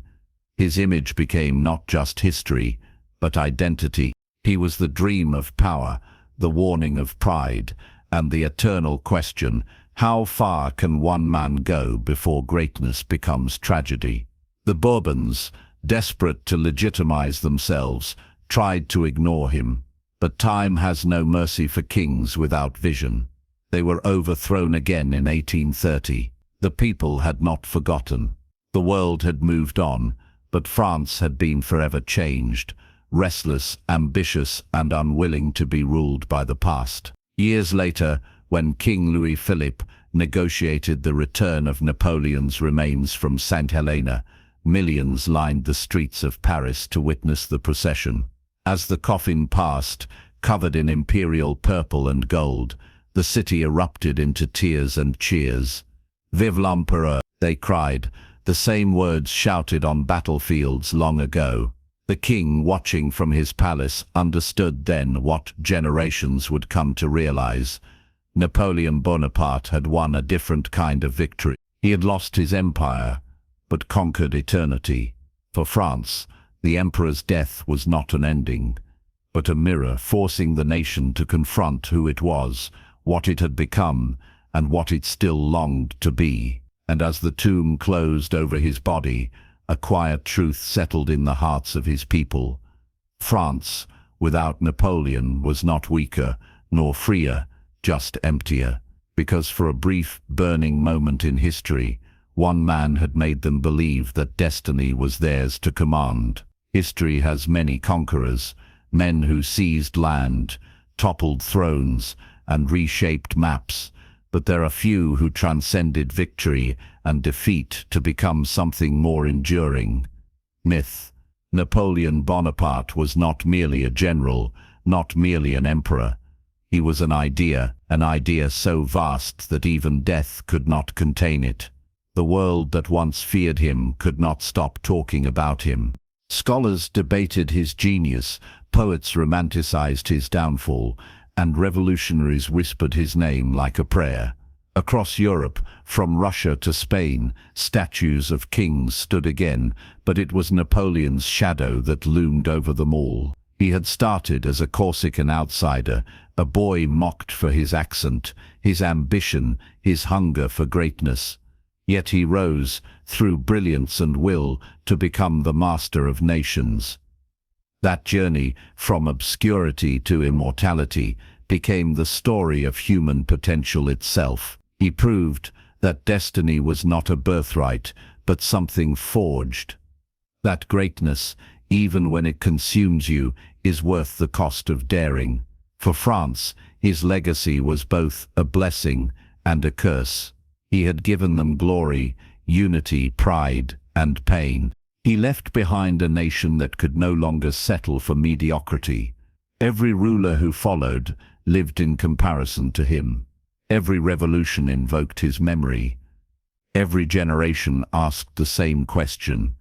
His image became not just history, but identity. He was the dream of power, the warning of pride, and the eternal question: how far can one man go before greatness becomes tragedy? The Bourbons, desperate to legitimize themselves, tried to ignore him. But time has no mercy for kings without vision. They were overthrown again in 1830. The people had not forgotten. The world had moved on, but France had been forever changed, restless, ambitious, and unwilling to be ruled by the past. Years later, when King Louis Philippe negotiated the return of Napoleon's remains from St. Helena, millions lined the streets of Paris to witness the procession. As the coffin passed, covered in imperial purple and gold, the city erupted into tears and cheers. "Vive l'Empereur!" they cried, the same words shouted on battlefields long ago. The king, watching from his palace, understood then what generations would come to realize. Napoleon Bonaparte had won a different kind of victory. He had lost his empire, but conquered eternity. For France, the emperor's death was not an ending, but a mirror forcing the nation to confront who it was, what it had become, and what it still longed to be. And as the tomb closed over his body, a quiet truth settled in the hearts of his people. France, without Napoleon, was not weaker, nor freer, just emptier. Because for a brief, burning moment in history, one man had made them believe that destiny was theirs to command. History has many conquerors, men who seized land, toppled thrones, and reshaped maps, but there are few who transcended victory and defeat to become something more enduring. Myth. Napoleon Bonaparte was not merely a general, not merely an emperor. He was an idea so vast that even death could not contain it. The world that once feared him could not stop talking about him. Scholars debated his genius, poets romanticized his downfall, and revolutionaries whispered his name like a prayer. Across Europe, from Russia to Spain, statues of kings stood again, but it was Napoleon's shadow that loomed over them all. He had started as a Corsican outsider, a boy mocked for his accent, his ambition, his hunger for greatness. Yet he rose, through brilliance and will, to become the master of nations. That journey, from obscurity to immortality, became the story of human potential itself. He proved that destiny was not a birthright, but something forged. That greatness, even when it consumes you, is worth the cost of daring. For France, his legacy was both a blessing and a curse. He had given them glory, unity, pride, and pain. He left behind a nation that could no longer settle for mediocrity. Every ruler who followed lived in comparison to him. Every revolution invoked his memory. Every generation asked the same question: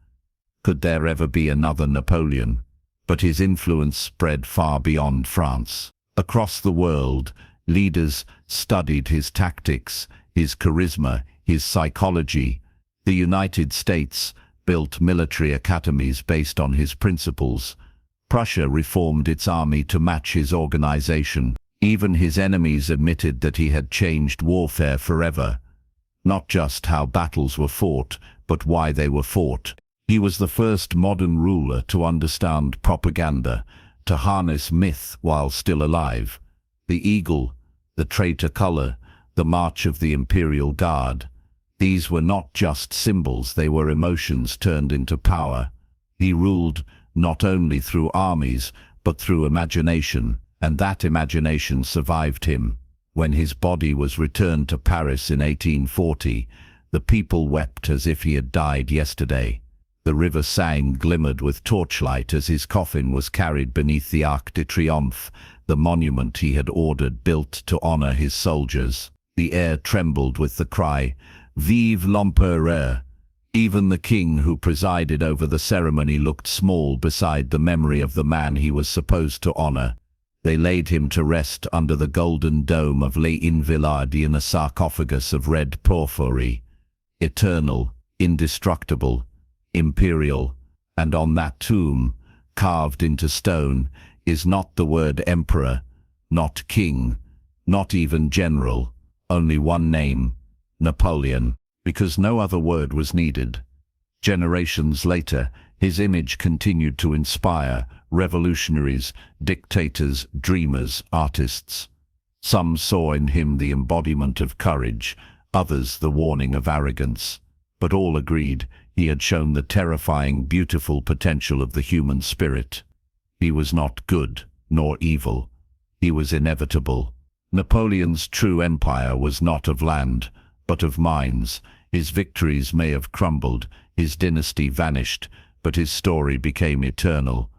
could there ever be another Napoleon? But his influence spread far beyond France. Across the world, leaders studied his tactics, his charisma, his psychology. The United States built military academies based on his principles. Prussia reformed its army to match his organization. Even his enemies admitted that he had changed warfare forever. Not just how battles were fought, but why they were fought. He was the first modern ruler to understand propaganda, to harness myth while still alive. The eagle, the traitor color, the march of the Imperial Guard. These were not just symbols, they were emotions turned into power. He ruled not only through armies, but through imagination, and that imagination survived him. When his body was returned to Paris in 1840, the people wept as if he had died yesterday. The river Seine glimmered with torchlight as his coffin was carried beneath the Arc de Triomphe, the monument he had ordered built to honor his soldiers. The air trembled with the cry, "Vive l'Empereur!" Even the king who presided over the ceremony looked small beside the memory of the man he was supposed to honor. They laid him to rest under the golden dome of Les Invalides in a sarcophagus of red porphyry. Eternal, indestructible, imperial, and on that tomb, carved into stone, is not the word emperor, not king, not even general, only one name: Napoleon, because no other word was needed. Generations later, his image continued to inspire revolutionaries, dictators, dreamers, artists. Some saw in him the embodiment of courage, others the warning of arrogance. But all agreed he had shown the terrifying, beautiful potential of the human spirit. He was not good, nor evil. He was inevitable. Napoleon's true empire was not of land, but of minds. His victories may have crumbled, his dynasty vanished, but his story became eternal.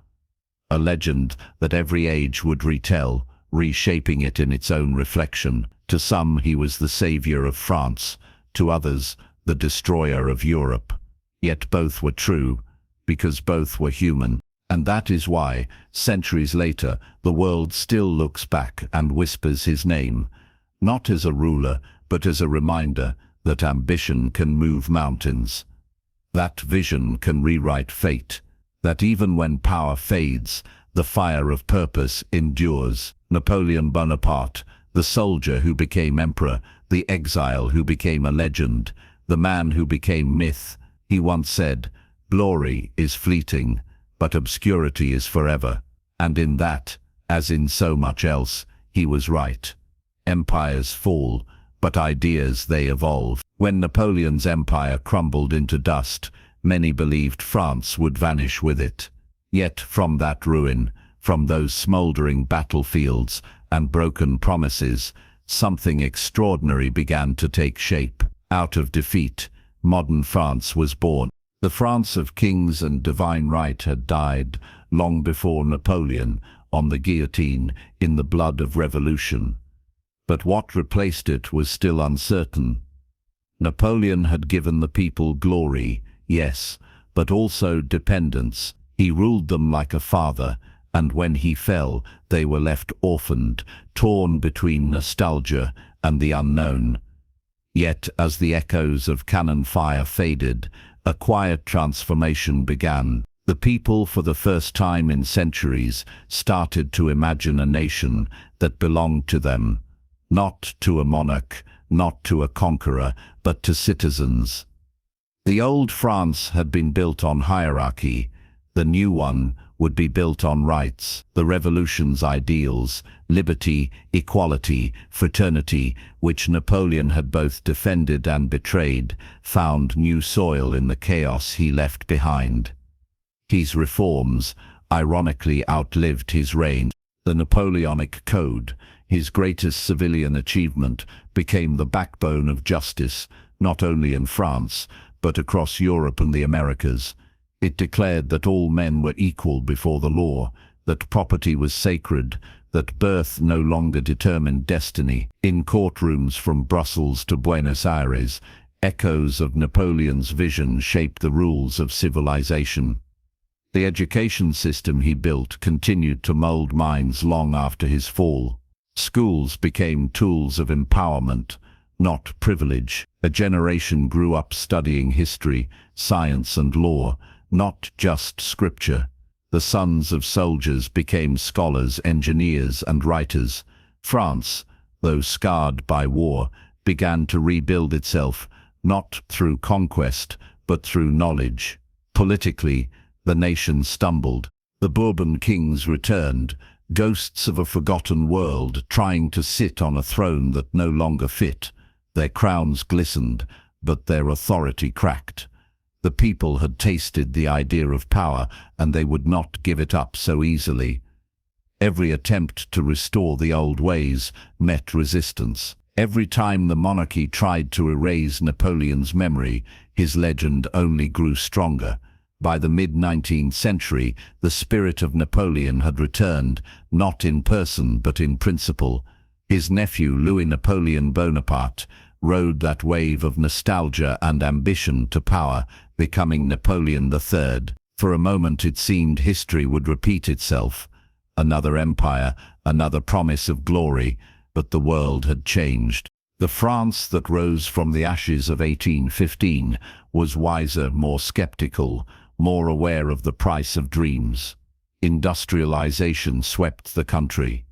A legend that every age would retell, reshaping it in its own reflection. To some he was the savior of France, to others the destroyer of Europe. Yet both were true, because both were human. And that is why, centuries later, the world still looks back and whispers his name, not as a ruler, but as a reminder that ambition can move mountains, that vision can rewrite fate, that even when power fades, the fire of purpose endures. Napoleon Bonaparte, The soldier who became emperor, the exile who became a legend, the man who became myth. He once said, "Glory is fleeting, but obscurity is forever." And in that, as in so much else, he was right. Empires fall, but ideas they evolve. When Napoleon's empire crumbled into dust, many believed France would vanish with it. Yet from that ruin, from those smouldering battlefields and broken promises, something extraordinary began to take shape. Out of defeat, modern France was born. The France of kings and divine right had died long before Napoleon, on the guillotine, in the blood of revolution. But what replaced it was still uncertain. Napoleon had given the people glory, yes, but also dependence. He ruled them like a father, and when he fell, they were left orphaned, torn between nostalgia and the unknown. Yet, as the echoes of cannon fire faded, a quiet transformation began. The people, for the first time in centuries, started to imagine a nation that belonged to them. Not to a monarch, not to a conqueror, but to citizens. The old France had been built on hierarchy. The new one would be built on rights, the revolution's ideals, liberty, equality, fraternity, which Napoleon had both defended and betrayed, found new soil in the chaos he left behind. His reforms, ironically, outlived his reign. The Napoleonic Code, his greatest civilian achievement, became the backbone of justice, not only in France, but across Europe and the Americas. It declared that all men were equal before the law, that property was sacred, that birth no longer determined destiny. In courtrooms from Brussels to Buenos Aires, echoes of Napoleon's vision shaped the rules of civilization. The education system he built continued to mold minds long after his fall. Schools became tools of empowerment, not privilege. A generation grew up studying history, science and law, not just scripture. The sons of soldiers became scholars, engineers and writers. France, though scarred by war, began to rebuild itself, not through conquest, but through knowledge. Politically, the nation stumbled. The Bourbon kings returned, ghosts of a forgotten world, trying to sit on a throne that no longer fit. Their crowns glistened, but their authority cracked. The people had tasted the idea of power, and they would not give it up so easily. Every attempt to restore the old ways met resistance. Every time the monarchy tried to erase Napoleon's memory, his legend only grew stronger. By the mid-19th century, the spirit of Napoleon had returned, not in person but in principle. His nephew, Louis Napoleon Bonaparte, rode that wave of nostalgia and ambition to power, becoming Napoleon III. For a moment it seemed history would repeat itself. Another empire, another promise of glory, but the world had changed. The France that rose from the ashes of 1815 was wiser, more skeptical, more aware of the price of dreams. Industrialization swept the country.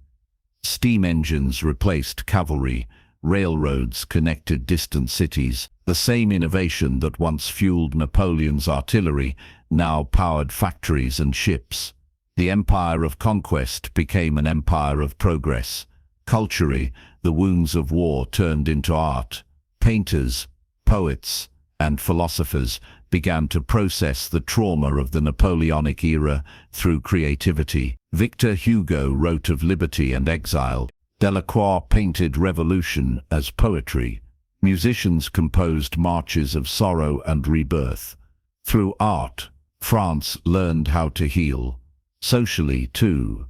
Steam engines replaced cavalry, railroads connected distant cities. The same innovation that once fueled Napoleon's artillery now powered factories and ships. The empire of conquest became an empire of progress. Culturally, the wounds of war turned into art. Painters, poets, and philosophers began to process the trauma of the Napoleonic era through creativity. Victor Hugo wrote of liberty and exile. Delacroix painted revolution as poetry. Musicians composed marches of sorrow and rebirth. Through art, France learned how to heal. Socially, too,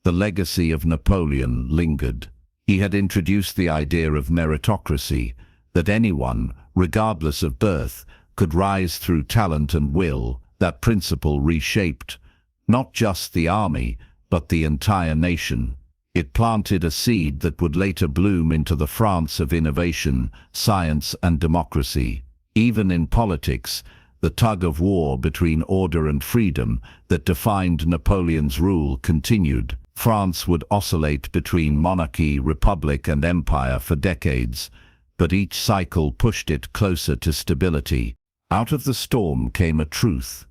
the legacy of Napoleon lingered. He had introduced the idea of meritocracy, that anyone, regardless of birth, could rise through talent and will. That principle reshaped not just the army, but the entire nation. It planted a seed that would later bloom into the France of innovation, science and democracy. Even in politics, the tug of war between order and freedom that defined Napoleon's rule continued. France would oscillate between monarchy, republic, and empire for decades, but each cycle pushed it closer to stability. Out of the storm came a truth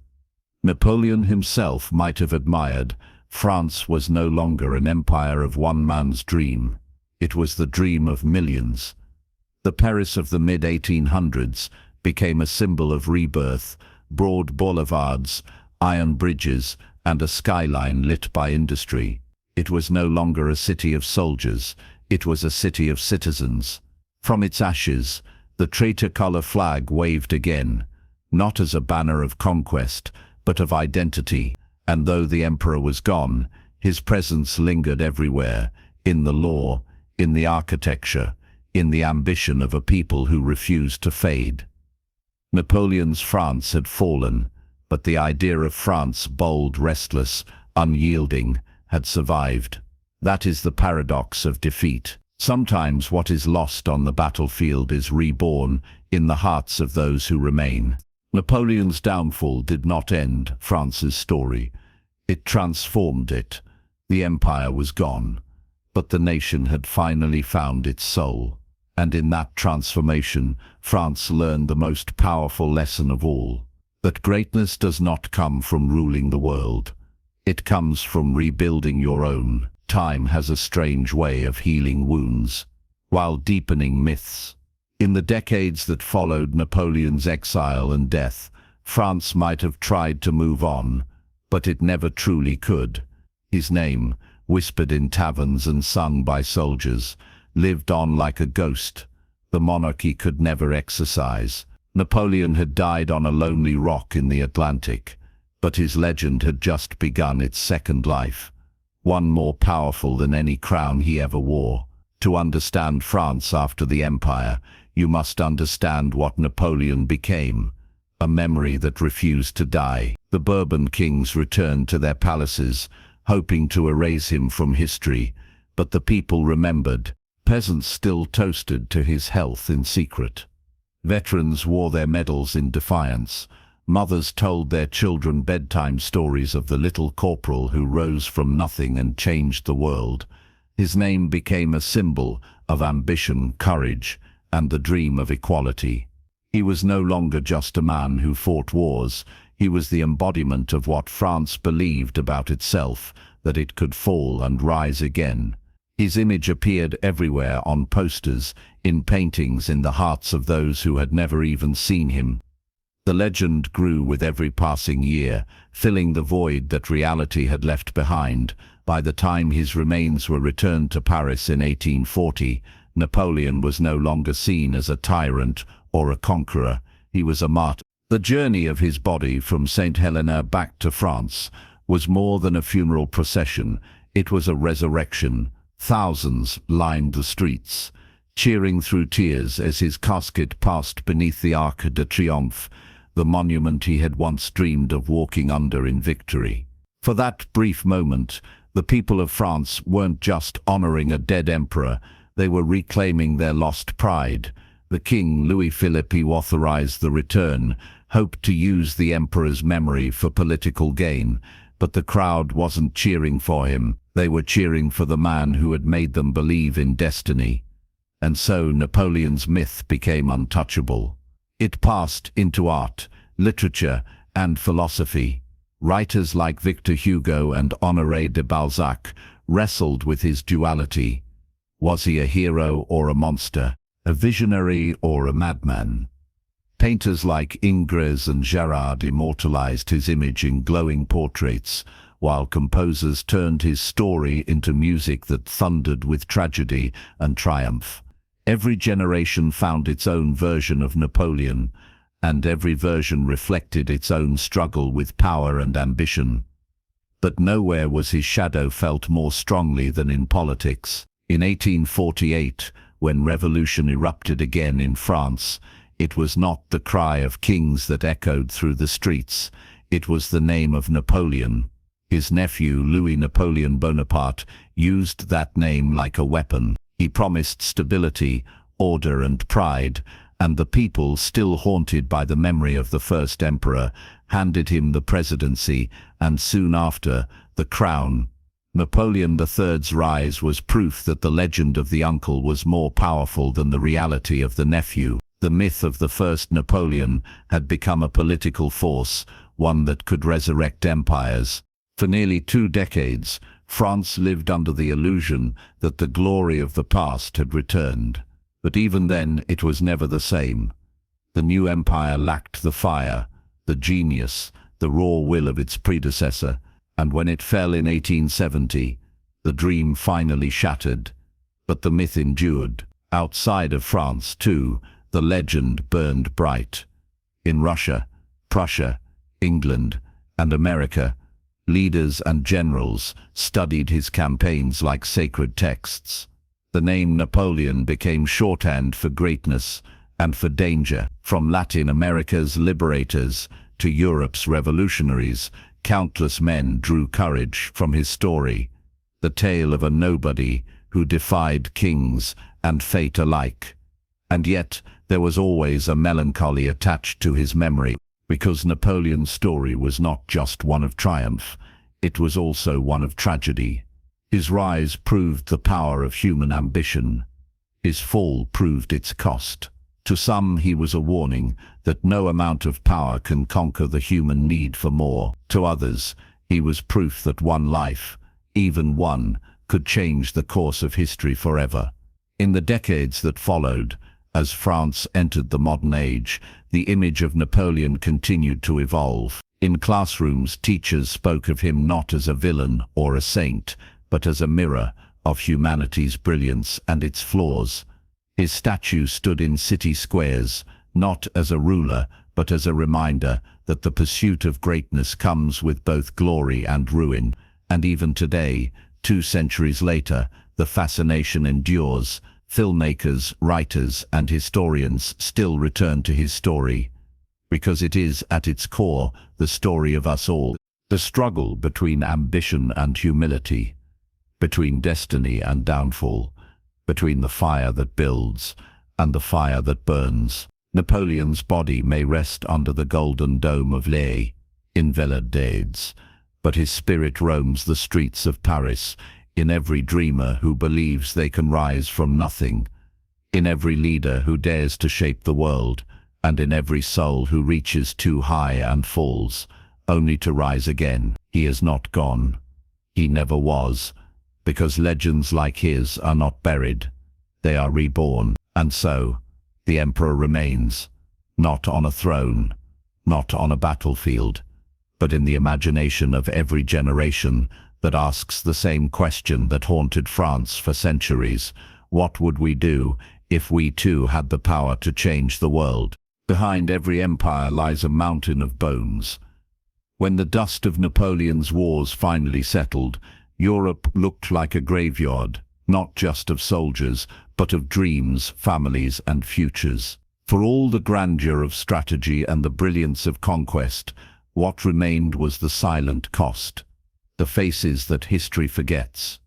Napoleon himself might have admired. France was no longer an empire of one man's dream. It was the dream of millions. The Paris of the mid-1800s became a symbol of rebirth: broad boulevards, iron bridges, and a skyline lit by industry. It was no longer a city of soldiers, it was a city of citizens. From its ashes, the traitor-color flag waved again, not as a banner of conquest, but of identity. And though the emperor was gone, his presence lingered everywhere, in the law, in the architecture, in the ambition of a people who refused to fade. Napoleon's France had fallen, but the idea of France, bold, restless, unyielding, had survived. That is the paradox of defeat. Sometimes what is lost on the battlefield is reborn in the hearts of those who remain. Napoleon's downfall did not end France's story. It transformed it. The empire was gone, but the nation had finally found its soul. And in that transformation, France learned the most powerful lesson of all: that greatness does not come from ruling the world. It comes from rebuilding your own. Time has a strange way of healing wounds, while deepening myths. In the decades that followed Napoleon's exile and death, France might have tried to move on, but it never truly could. His name, whispered in taverns and sung by soldiers, lived on like a ghost the monarchy could never exorcise. Napoleon had died on a lonely rock in the Atlantic, but his legend had just begun its second life, one more powerful than any crown he ever wore. To understand France after the empire, you must understand what Napoleon became: a memory that refused to die. The Bourbon kings returned to their palaces, hoping to erase him from history, but the people remembered. Peasants still toasted to his health in secret. Veterans wore their medals in defiance. Mothers told their children bedtime stories of the little corporal who rose from nothing and changed the world. His name became a symbol of ambition, courage, and the dream of equality. He was no longer just a man who fought wars. He was the embodiment of what France believed about itself: that it could fall and rise again. His image appeared everywhere, on posters, in paintings, in the hearts of those who had never even seen him. The legend grew with every passing year, filling the void that reality had left behind. By the time his remains were returned to Paris in 1840, Napoleon was no longer seen as a tyrant or a conqueror. He was a martyr. The journey of his body from St. Helena back to France was more than a funeral procession. It was a resurrection. Thousands lined the streets, cheering through tears as his casket passed beneath the Arc de Triomphe, the monument he had once dreamed of walking under in victory. For that brief moment, the people of France weren't just honoring a dead emperor, they were reclaiming their lost pride. The king, Louis-Philippe, authorized the return, hoped to use the emperor's memory for political gain, but the crowd wasn't cheering for him. They were cheering for the man who had made them believe in destiny. And so Napoleon's myth became untouchable. It passed into art, literature, and philosophy. Writers like Victor Hugo and Honoré de Balzac wrestled with his duality. Was he a hero or a monster, a visionary or a madman? Painters like Ingres and Gerard immortalized his image in glowing portraits, while composers turned his story into music that thundered with tragedy and triumph. Every generation found its own version of Napoleon, and every version reflected its own struggle with power and ambition. But nowhere was his shadow felt more strongly than in politics. In 1848, when revolution erupted again in France, it was not the cry of kings that echoed through the streets. It was the name of Napoleon. His nephew, Louis Napoleon Bonaparte, used that name like a weapon. He promised stability, order, and pride, and the people, still haunted by the memory of the first emperor, handed him the presidency, and soon after, the crown. Napoleon III's rise was proof that the legend of the uncle was more powerful than the reality of the nephew. The myth of the first Napoleon had become a political force, one that could resurrect empires. For nearly 2 decades, France lived under the illusion that the glory of the past had returned. But even then, it was never the same. The new empire lacked the fire, the genius, the raw will of its predecessor, and when it fell in 1870, the dream finally shattered. But the myth endured. Outside of France, too, the legend burned bright. In Russia, Prussia, England, and America, leaders and generals studied his campaigns like sacred texts. The name Napoleon became shorthand for greatness and for danger. From Latin America's liberators to Europe's revolutionaries, countless men drew courage from his story, the tale of a nobody who defied kings and fate alike. And yet, there was always a melancholy attached to his memory, because Napoleon's story was not just one of triumph, it was also one of tragedy. His rise proved the power of human ambition. His fall proved its cost. To some, he was a warning that no amount of power can conquer the human need for more. To others, he was proof that one life, even one, could change the course of history forever. In the decades that followed, as France entered the modern age, the image of Napoleon continued to evolve. In classrooms, teachers spoke of him not as a villain or a saint, but as a mirror of humanity's brilliance and its flaws. His statue stood in city squares, not as a ruler, but as a reminder that the pursuit of greatness comes with both glory and ruin. And even today, 2 centuries later, the fascination endures. Filmmakers, writers, and historians still return to his story, because it is, at its core, the story of us all. The struggle between ambition and humility, between destiny and downfall, between the fire that builds and the fire that burns. Napoleon's body may rest under the golden dome of Les Invalides, but his spirit roams the streets of Paris, in every dreamer who believes they can rise from nothing, in every leader who dares to shape the world, and in every soul who reaches too high and falls, only to rise again. He is not gone. He never was, because legends like his are not buried. They are reborn. And so, the emperor remains, not on a throne, not on a battlefield, but in the imagination of every generation that asks the same question that haunted France for centuries: what would we do if we too had the power to change the world? Behind every empire lies a mountain of bones. When the dust of Napoleon's wars finally settled, Europe looked like a graveyard, not just of soldiers, but of dreams, families, and futures. For all the grandeur of strategy and the brilliance of conquest, what remained was the silent cost. The faces that history forgets.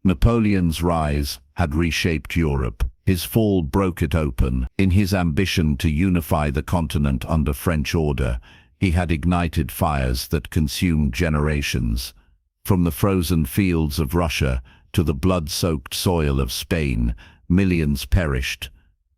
Napoleon's rise had reshaped Europe. His fall broke it open. In his ambition to unify the continent under French order, he had ignited fires that consumed generations. From the frozen fields of Russia to the blood-soaked soil of Spain, millions perished.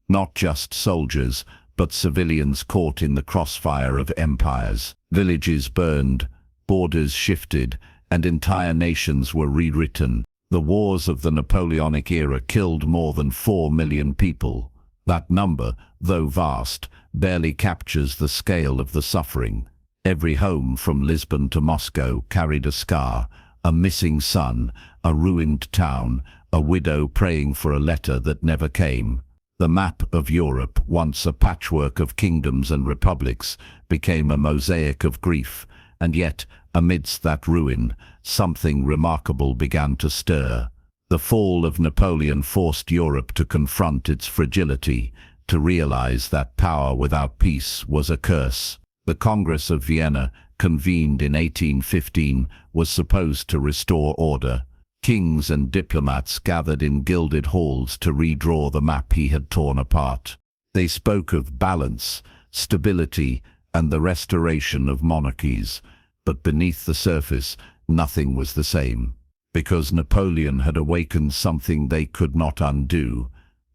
Not just soldiers, but civilians caught in the crossfire of empires. Villages burned, borders shifted, and entire nations were rewritten. The wars of the Napoleonic era killed more than 4 million people. That number, though vast, barely captures the scale of the suffering. Every home from Lisbon to Moscow carried a scar, a missing son, a ruined town, a widow praying for a letter that never came. The map of Europe, once a patchwork of kingdoms and republics, became a mosaic of grief, and yet, amidst that ruin, something remarkable began to stir. The fall of Napoleon forced Europe to confront its fragility, to realize that power without peace was a curse. The Congress of Vienna, convened in 1815, was supposed to restore order. Kings and diplomats gathered in gilded halls to redraw the map he had torn apart. They spoke of balance, stability, and the restoration of monarchies. But beneath the surface, nothing was the same. because Napoleon had awakened something they could not undo,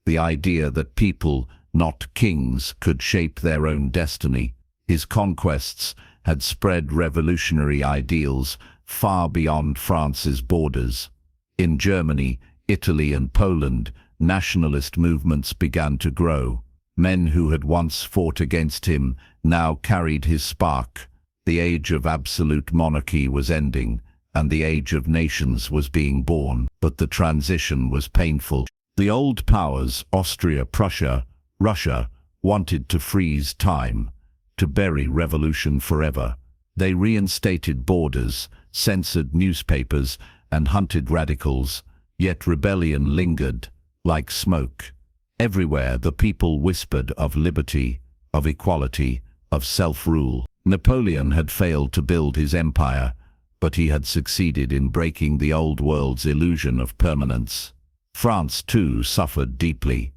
the idea that people, not kings, could shape their own destiny. His conquests had spread revolutionary ideals far beyond France's borders. In Germany, Italy and Poland, nationalist movements began to grow. Men who had once fought against him now carried his spark. The age of absolute monarchy was ending, and the age of nations was being born. But the transition was painful. The old powers, Austria, Prussia, Russia, wanted to freeze time, to bury revolution forever. They reinstated borders, censored newspapers, and hunted radicals, yet rebellion lingered, like smoke. Everywhere the people whispered of liberty, of equality, of self-rule. Napoleon had failed to build his empire, but he had succeeded in breaking the old world's illusion of permanence. France, too, suffered deeply.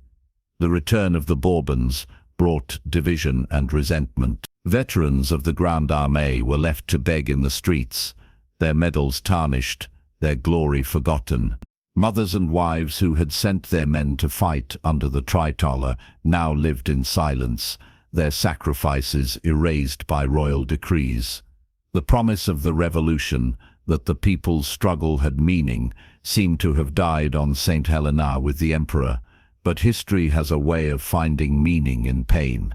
The return of the Bourbons brought division and resentment. Veterans of the Grande Armée were left to beg in the streets, their medals tarnished, their glory forgotten. Mothers and wives who had sent their men to fight under the tricolor now lived in silence, their sacrifices erased by royal decrees. The promise of the revolution, that the people's struggle had meaning, seemed to have died on St. Helena with the emperor, but history has a way of finding meaning in pain.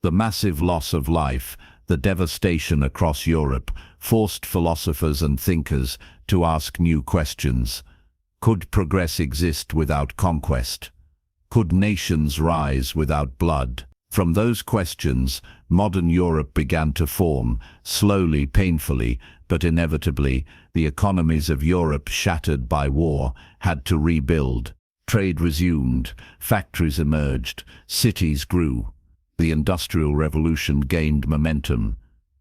The massive loss of life, the devastation across Europe, forced philosophers and thinkers to ask new questions. Could progress exist without conquest? Could nations rise without blood? From those questions, modern Europe began to form, slowly, painfully, but inevitably. The economies of Europe, shattered by war, had to rebuild. Trade resumed, factories emerged, cities grew. The Industrial Revolution gained momentum,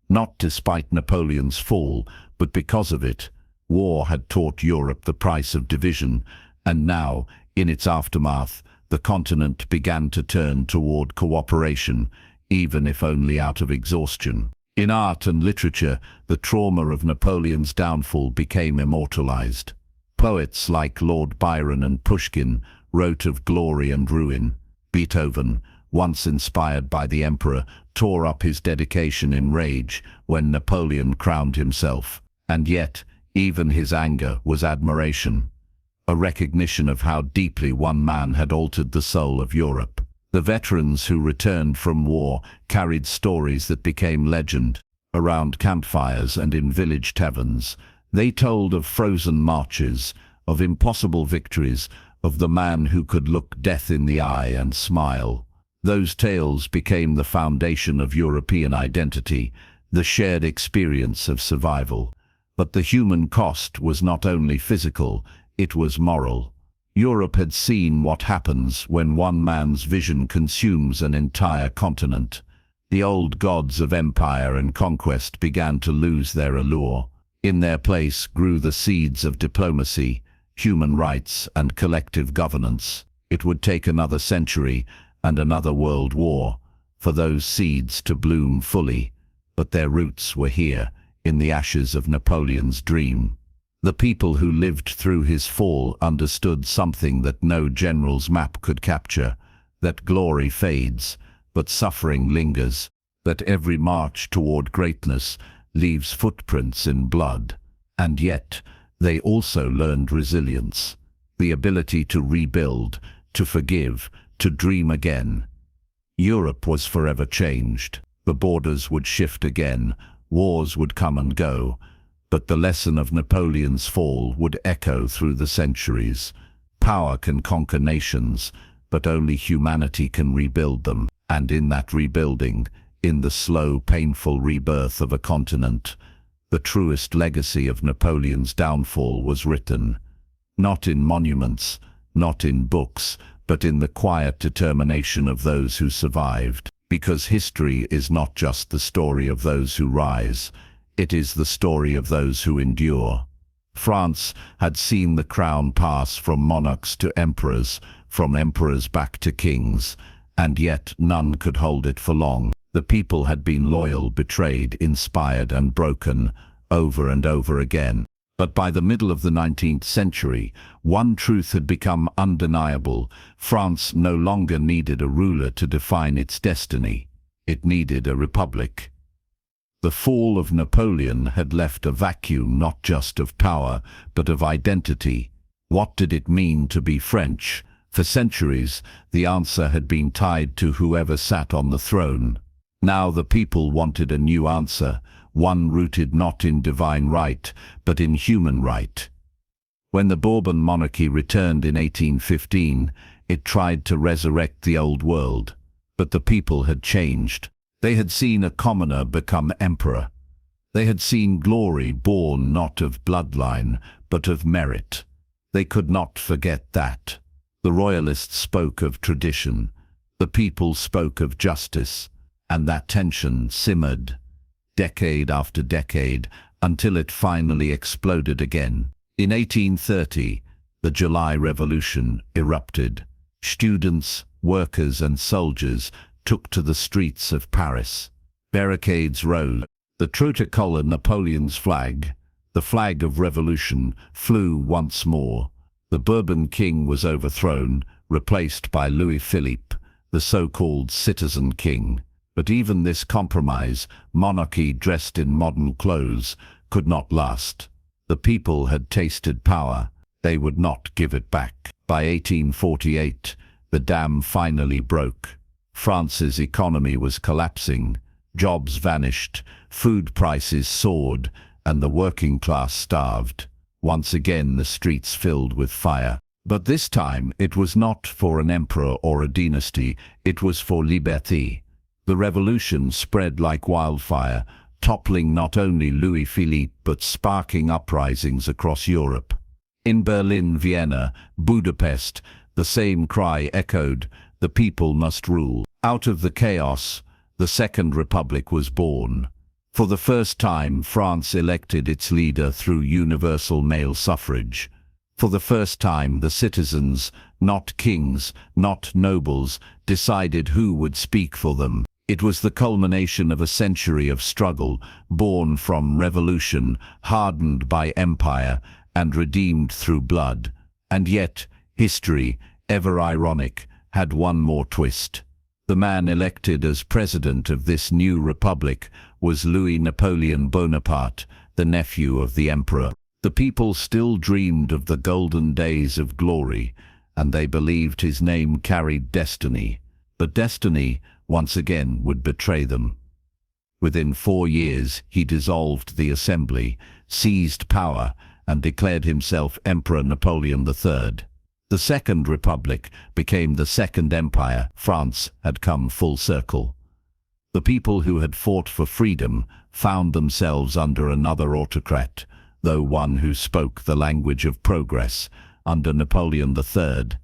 not despite Napoleon's fall, but because of it. War had taught Europe the price of division, and now, in its aftermath, the continent began to turn toward cooperation, even if only out of exhaustion. In art and literature, the trauma of Napoleon's downfall became immortalized. Poets like Lord Byron and Pushkin wrote of glory and ruin. Beethoven, once inspired by the emperor, tore up his dedication in rage when Napoleon crowned himself. And yet, even his anger was admiration, a recognition of how deeply one man had altered the soul of Europe. The veterans who returned from war carried stories that became legend. Around campfires and in village taverns, they told of frozen marches, of impossible victories, of the man who could look death in the eye and smile. Those tales became the foundation of European identity, the shared experience of survival. But the human cost was not only physical, it was moral. Europe had seen what happens when one man's vision consumes an entire continent. The old gods of empire and conquest began to lose their allure. In their place grew the seeds of diplomacy, human rights, and collective governance. It would take another century and another world war for those seeds to bloom fully, but their roots were here, in the ashes of Napoleon's dream. The people who lived through his fall understood something that no general's map could capture, that glory fades, but suffering lingers, that every march toward greatness leaves footprints in blood. And yet, they also learned resilience, the ability to rebuild, to forgive, to dream again. Europe was forever changed. The borders would shift again, wars would come and go, but the lesson of Napoleon's fall would echo through the centuries. Power can conquer nations, but only humanity can rebuild them. And in that rebuilding, in the slow, painful rebirth of a continent, the truest legacy of Napoleon's downfall was written. Not in monuments, not in books, but in the quiet determination of those who survived. Because history is not just the story of those who rise, it is the story of those who endure. France had seen the crown pass from monarchs to emperors, from emperors back to kings, and yet none could hold it for long. The people had been loyal, betrayed, inspired, and broken, over and over again. But by the middle of the 19th century, one truth had become undeniable. France no longer needed a ruler to define its destiny. It needed a republic. The fall of Napoleon had left a vacuum not just of power, but of identity. What did it mean to be French? For centuries, the answer had been tied to whoever sat on the throne. Now the people wanted a new answer, one rooted not in divine right, but in human right. When the Bourbon monarchy returned in 1815, it tried to resurrect the old world. But the people had changed. They had seen a commoner become emperor. They had seen glory born not of bloodline, but of merit. They could not forget that. The royalists spoke of tradition. The people spoke of justice. And that tension simmered, decade after decade, until it finally exploded again. In 1830, the July Revolution erupted. Students, workers and soldiers took to the streets of Paris. Barricades rose. The tricolor, Napoleon's flag, the flag of revolution, flew once more. The Bourbon king was overthrown, replaced by Louis Philippe, the so-called citizen king. But even this compromise, monarchy dressed in modern clothes, could not last. The people had tasted power. They would not give it back. By 1848, the dam finally broke. France's economy was collapsing. Jobs vanished, food prices soared, and the working class starved. Once again the streets filled with fire. But this time it was not for an emperor or a dynasty, it was for liberté. The revolution spread like wildfire, toppling not only Louis Philippe but sparking uprisings across Europe. In Berlin, Vienna, Budapest, the same cry echoed, the people must rule. Out of the chaos, the Second Republic was born. For the first time, France elected its leader through universal male suffrage. For the first time, the citizens, not kings, not nobles, decided who would speak for them. It was the culmination of a century of struggle, born from revolution, hardened by empire, and redeemed through blood. And yet, history, ever ironic, had one more twist. The man elected as president of this new republic was Louis Napoleon Bonaparte, the nephew of the emperor. The people still dreamed of the golden days of glory, and they believed his name carried destiny. But destiny, once again, would betray them. Within 4 years, he dissolved the assembly, seized power, and declared himself Emperor Napoleon III. The Second Republic became the Second Empire. France had come full circle. The people who had fought for freedom found themselves under another autocrat, though one who spoke the language of progress. Under Napoleon III,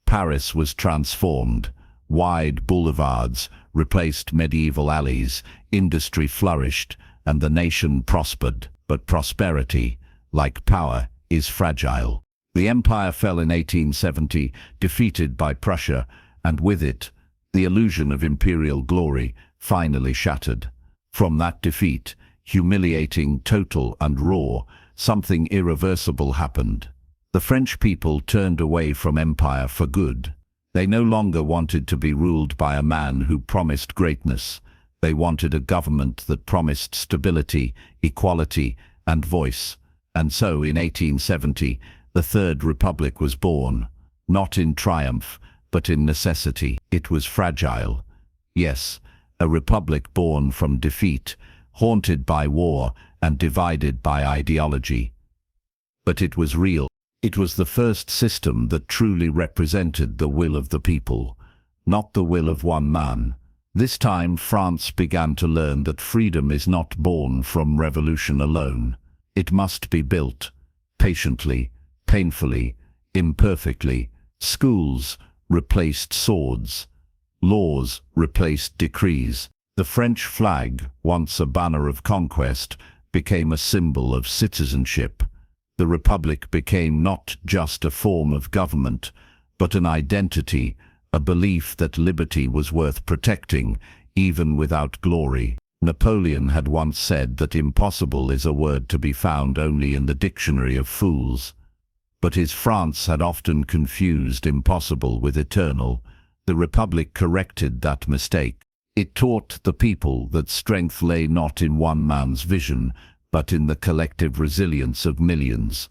Paris was transformed. Wide boulevards replaced medieval alleys, industry flourished, and the nation prospered. But prosperity, like power, is fragile. The empire fell in 1870, defeated by Prussia, and with it, the illusion of imperial glory finally shattered. From that defeat, humiliating, total and raw, something irreversible happened. The French people turned away from empire for good. They no longer wanted to be ruled by a man who promised greatness. They wanted a government that promised stability, equality, and voice. And so, in 1870, the Third Republic was born, not in triumph, but in necessity. It was fragile. Yes, a republic born from defeat, haunted by war and divided by ideology. But it was real. It was the first system that truly represented the will of the people, not the will of one man. This time, France began to learn that freedom is not born from revolution alone. It must be built, patiently, painfully, imperfectly. Schools replaced swords. Laws replaced decrees. The French flag, once a banner of conquest, became a symbol of citizenship. The Republic became not just a form of government, but an identity, a belief that liberty was worth protecting, even without glory. Napoleon had once said that impossible is a word to be found only in the dictionary of fools. But his France had often confused impossible with eternal. The Republic corrected that mistake. It taught the people that strength lay not in one man's vision, but in the collective resilience of millions.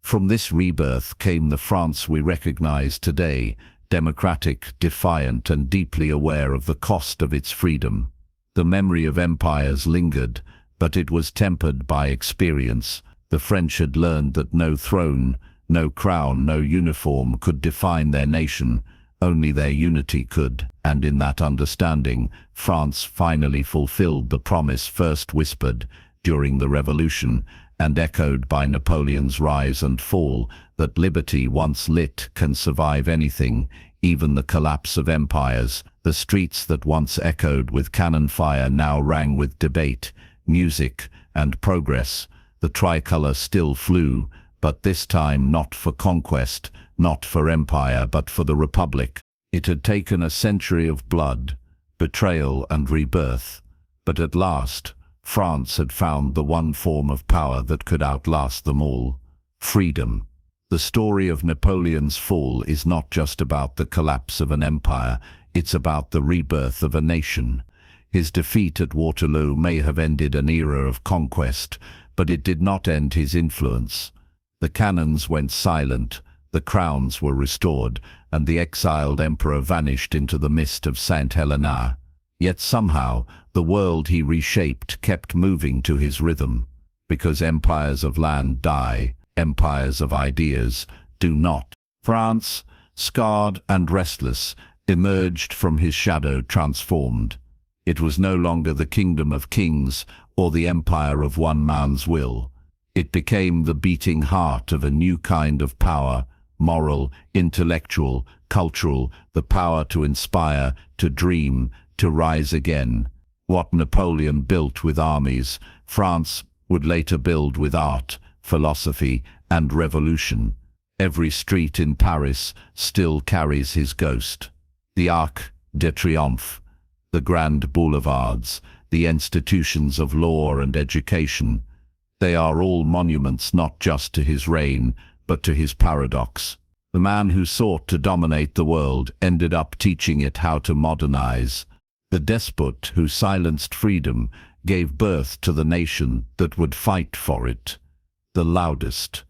From this rebirth came the France we recognize today, democratic, defiant, and deeply aware of the cost of its freedom. The memory of empires lingered, but it was tempered by experience. The French had learned that no throne, no crown, no uniform could define their nation. Only their unity could, and in that understanding, France finally fulfilled the promise first whispered during the Revolution and echoed by Napoleon's rise and fall, that liberty once lit can survive anything, even the collapse of empires. The streets that once echoed with cannon fire now rang with debate, music, and progress. The tricolour still flew, but this time not for conquest, not for empire, but for the Republic. It had taken a century of blood, betrayal, and rebirth, but at last, France had found the one form of power that could outlast them all: freedom. The story of Napoleon's fall is not just about the collapse of an empire, it's about the rebirth of a nation. His defeat at Waterloo may have ended an era of conquest, but it did not end his influence. The cannons went silent, the crowns were restored, and the exiled emperor vanished into the mist of St. Helena. Yet somehow, the world he reshaped kept moving to his rhythm. Because empires of land die, empires of ideas do not. France, scarred and restless, emerged from his shadow transformed. It was no longer the kingdom of kings or the empire of one man's will. It became the beating heart of a new kind of power, moral, intellectual, cultural, the power to inspire, to dream, to rise again. What Napoleon built with armies, France would later build with art, philosophy, and revolution. Every street in Paris still carries his ghost. The Arc de Triomphe, the grand boulevards, the institutions of law and education, they are all monuments not just to his reign, but to his paradox. The man who sought to dominate the world ended up teaching it how to modernize. The despot who silenced freedom gave birth to the nation that would fight for it, the loudest.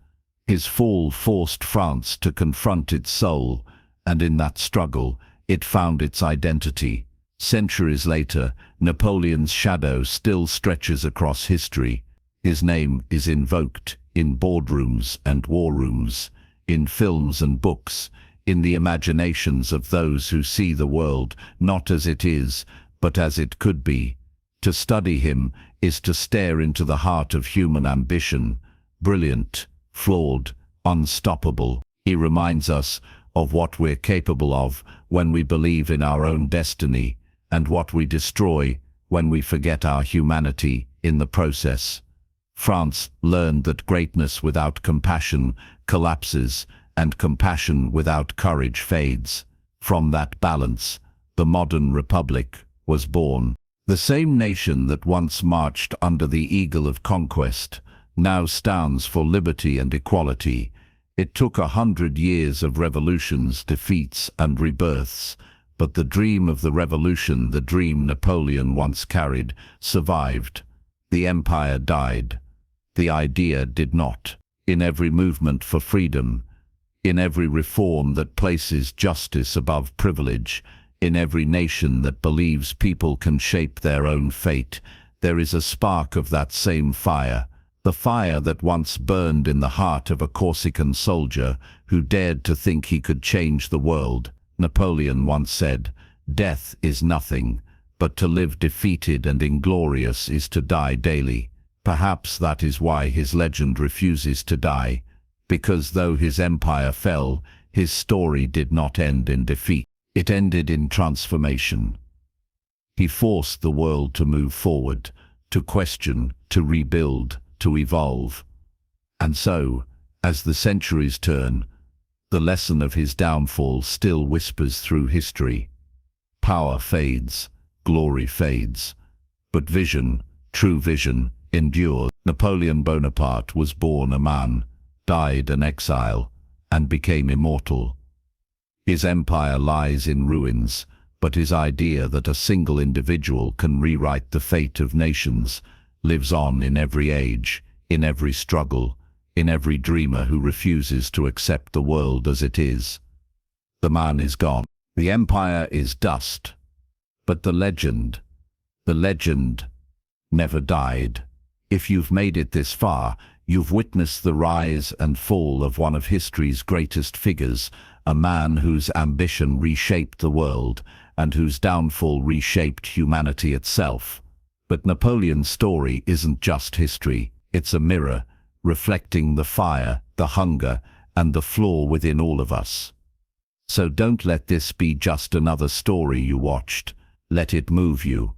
His fall forced France to confront its soul, and in that struggle, it found its identity. Centuries later, Napoleon's shadow still stretches across history. His name is invoked in boardrooms and war rooms, in films and books, in the imaginations of those who see the world not as it is, but as it could be. To study him is to stare into the heart of human ambition, brilliant, flawed, unstoppable. He reminds us of what we're capable of when we believe in our own destiny, and what we destroy when we forget our humanity in the process. France learned that greatness without compassion collapses, and compassion without courage fades. From that balance, the modern republic was born. The same nation that once marched under the eagle of conquest now stands for liberty and equality. It took 100 years of revolutions, defeats, and rebirths, but the dream of the revolution, the dream Napoleon once carried, survived. The empire died. The idea did not. In every movement for freedom, in every reform that places justice above privilege, in every nation that believes people can shape their own fate, there is a spark of that same fire. The fire that once burned in the heart of a Corsican soldier who dared to think he could change the world. Napoleon once said, "Death is nothing, but to live defeated and inglorious is to die daily." Perhaps that is why his legend refuses to die, because though his empire fell, his story did not end in defeat. It ended in transformation. He forced the world to move forward, to question, to rebuild, to evolve. And so, as the centuries turn, the lesson of his downfall still whispers through history. Power fades, glory fades, but vision, true vision, endures. Napoleon Bonaparte was born a man, died an exile, and became immortal. His empire lies in ruins, but his idea that a single individual can rewrite the fate of nations lives on in every age, in every struggle, in every dreamer who refuses to accept the world as it is. The man is gone. The empire is dust. But the legend never died. If you've made it this far, you've witnessed the rise and fall of one of history's greatest figures, a man whose ambition reshaped the world and whose downfall reshaped humanity itself. But Napoleon's story isn't just history, it's a mirror, reflecting the fire, the hunger, and the flaw within all of us. So don't let this be just another story you watched. Let it move you.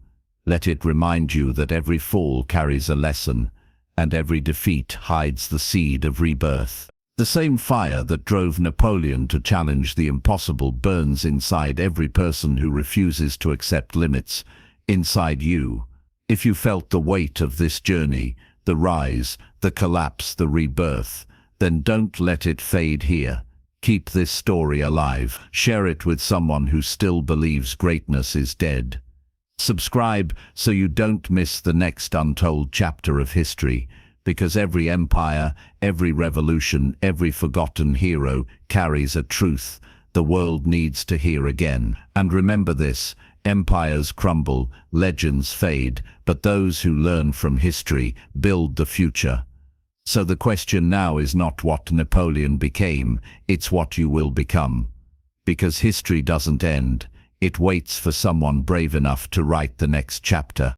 Let it remind you that every fall carries a lesson, and every defeat hides the seed of rebirth. The same fire that drove Napoleon to challenge the impossible burns inside every person who refuses to accept limits, inside you. If you felt the weight of this journey, the rise, the collapse, the rebirth, then don't let it fade here. Keep this story alive. Share it with someone who still believes greatness is dead. Subscribe so you don't miss the next untold chapter of history, because every empire, every revolution, every forgotten hero carries a truth the world needs to hear again. And remember this: empires crumble, legends fade, but those who learn from history build the future. So the question now is not what Napoleon became, it's what you will become. Because history doesn't end, it waits for someone brave enough to write the next chapter.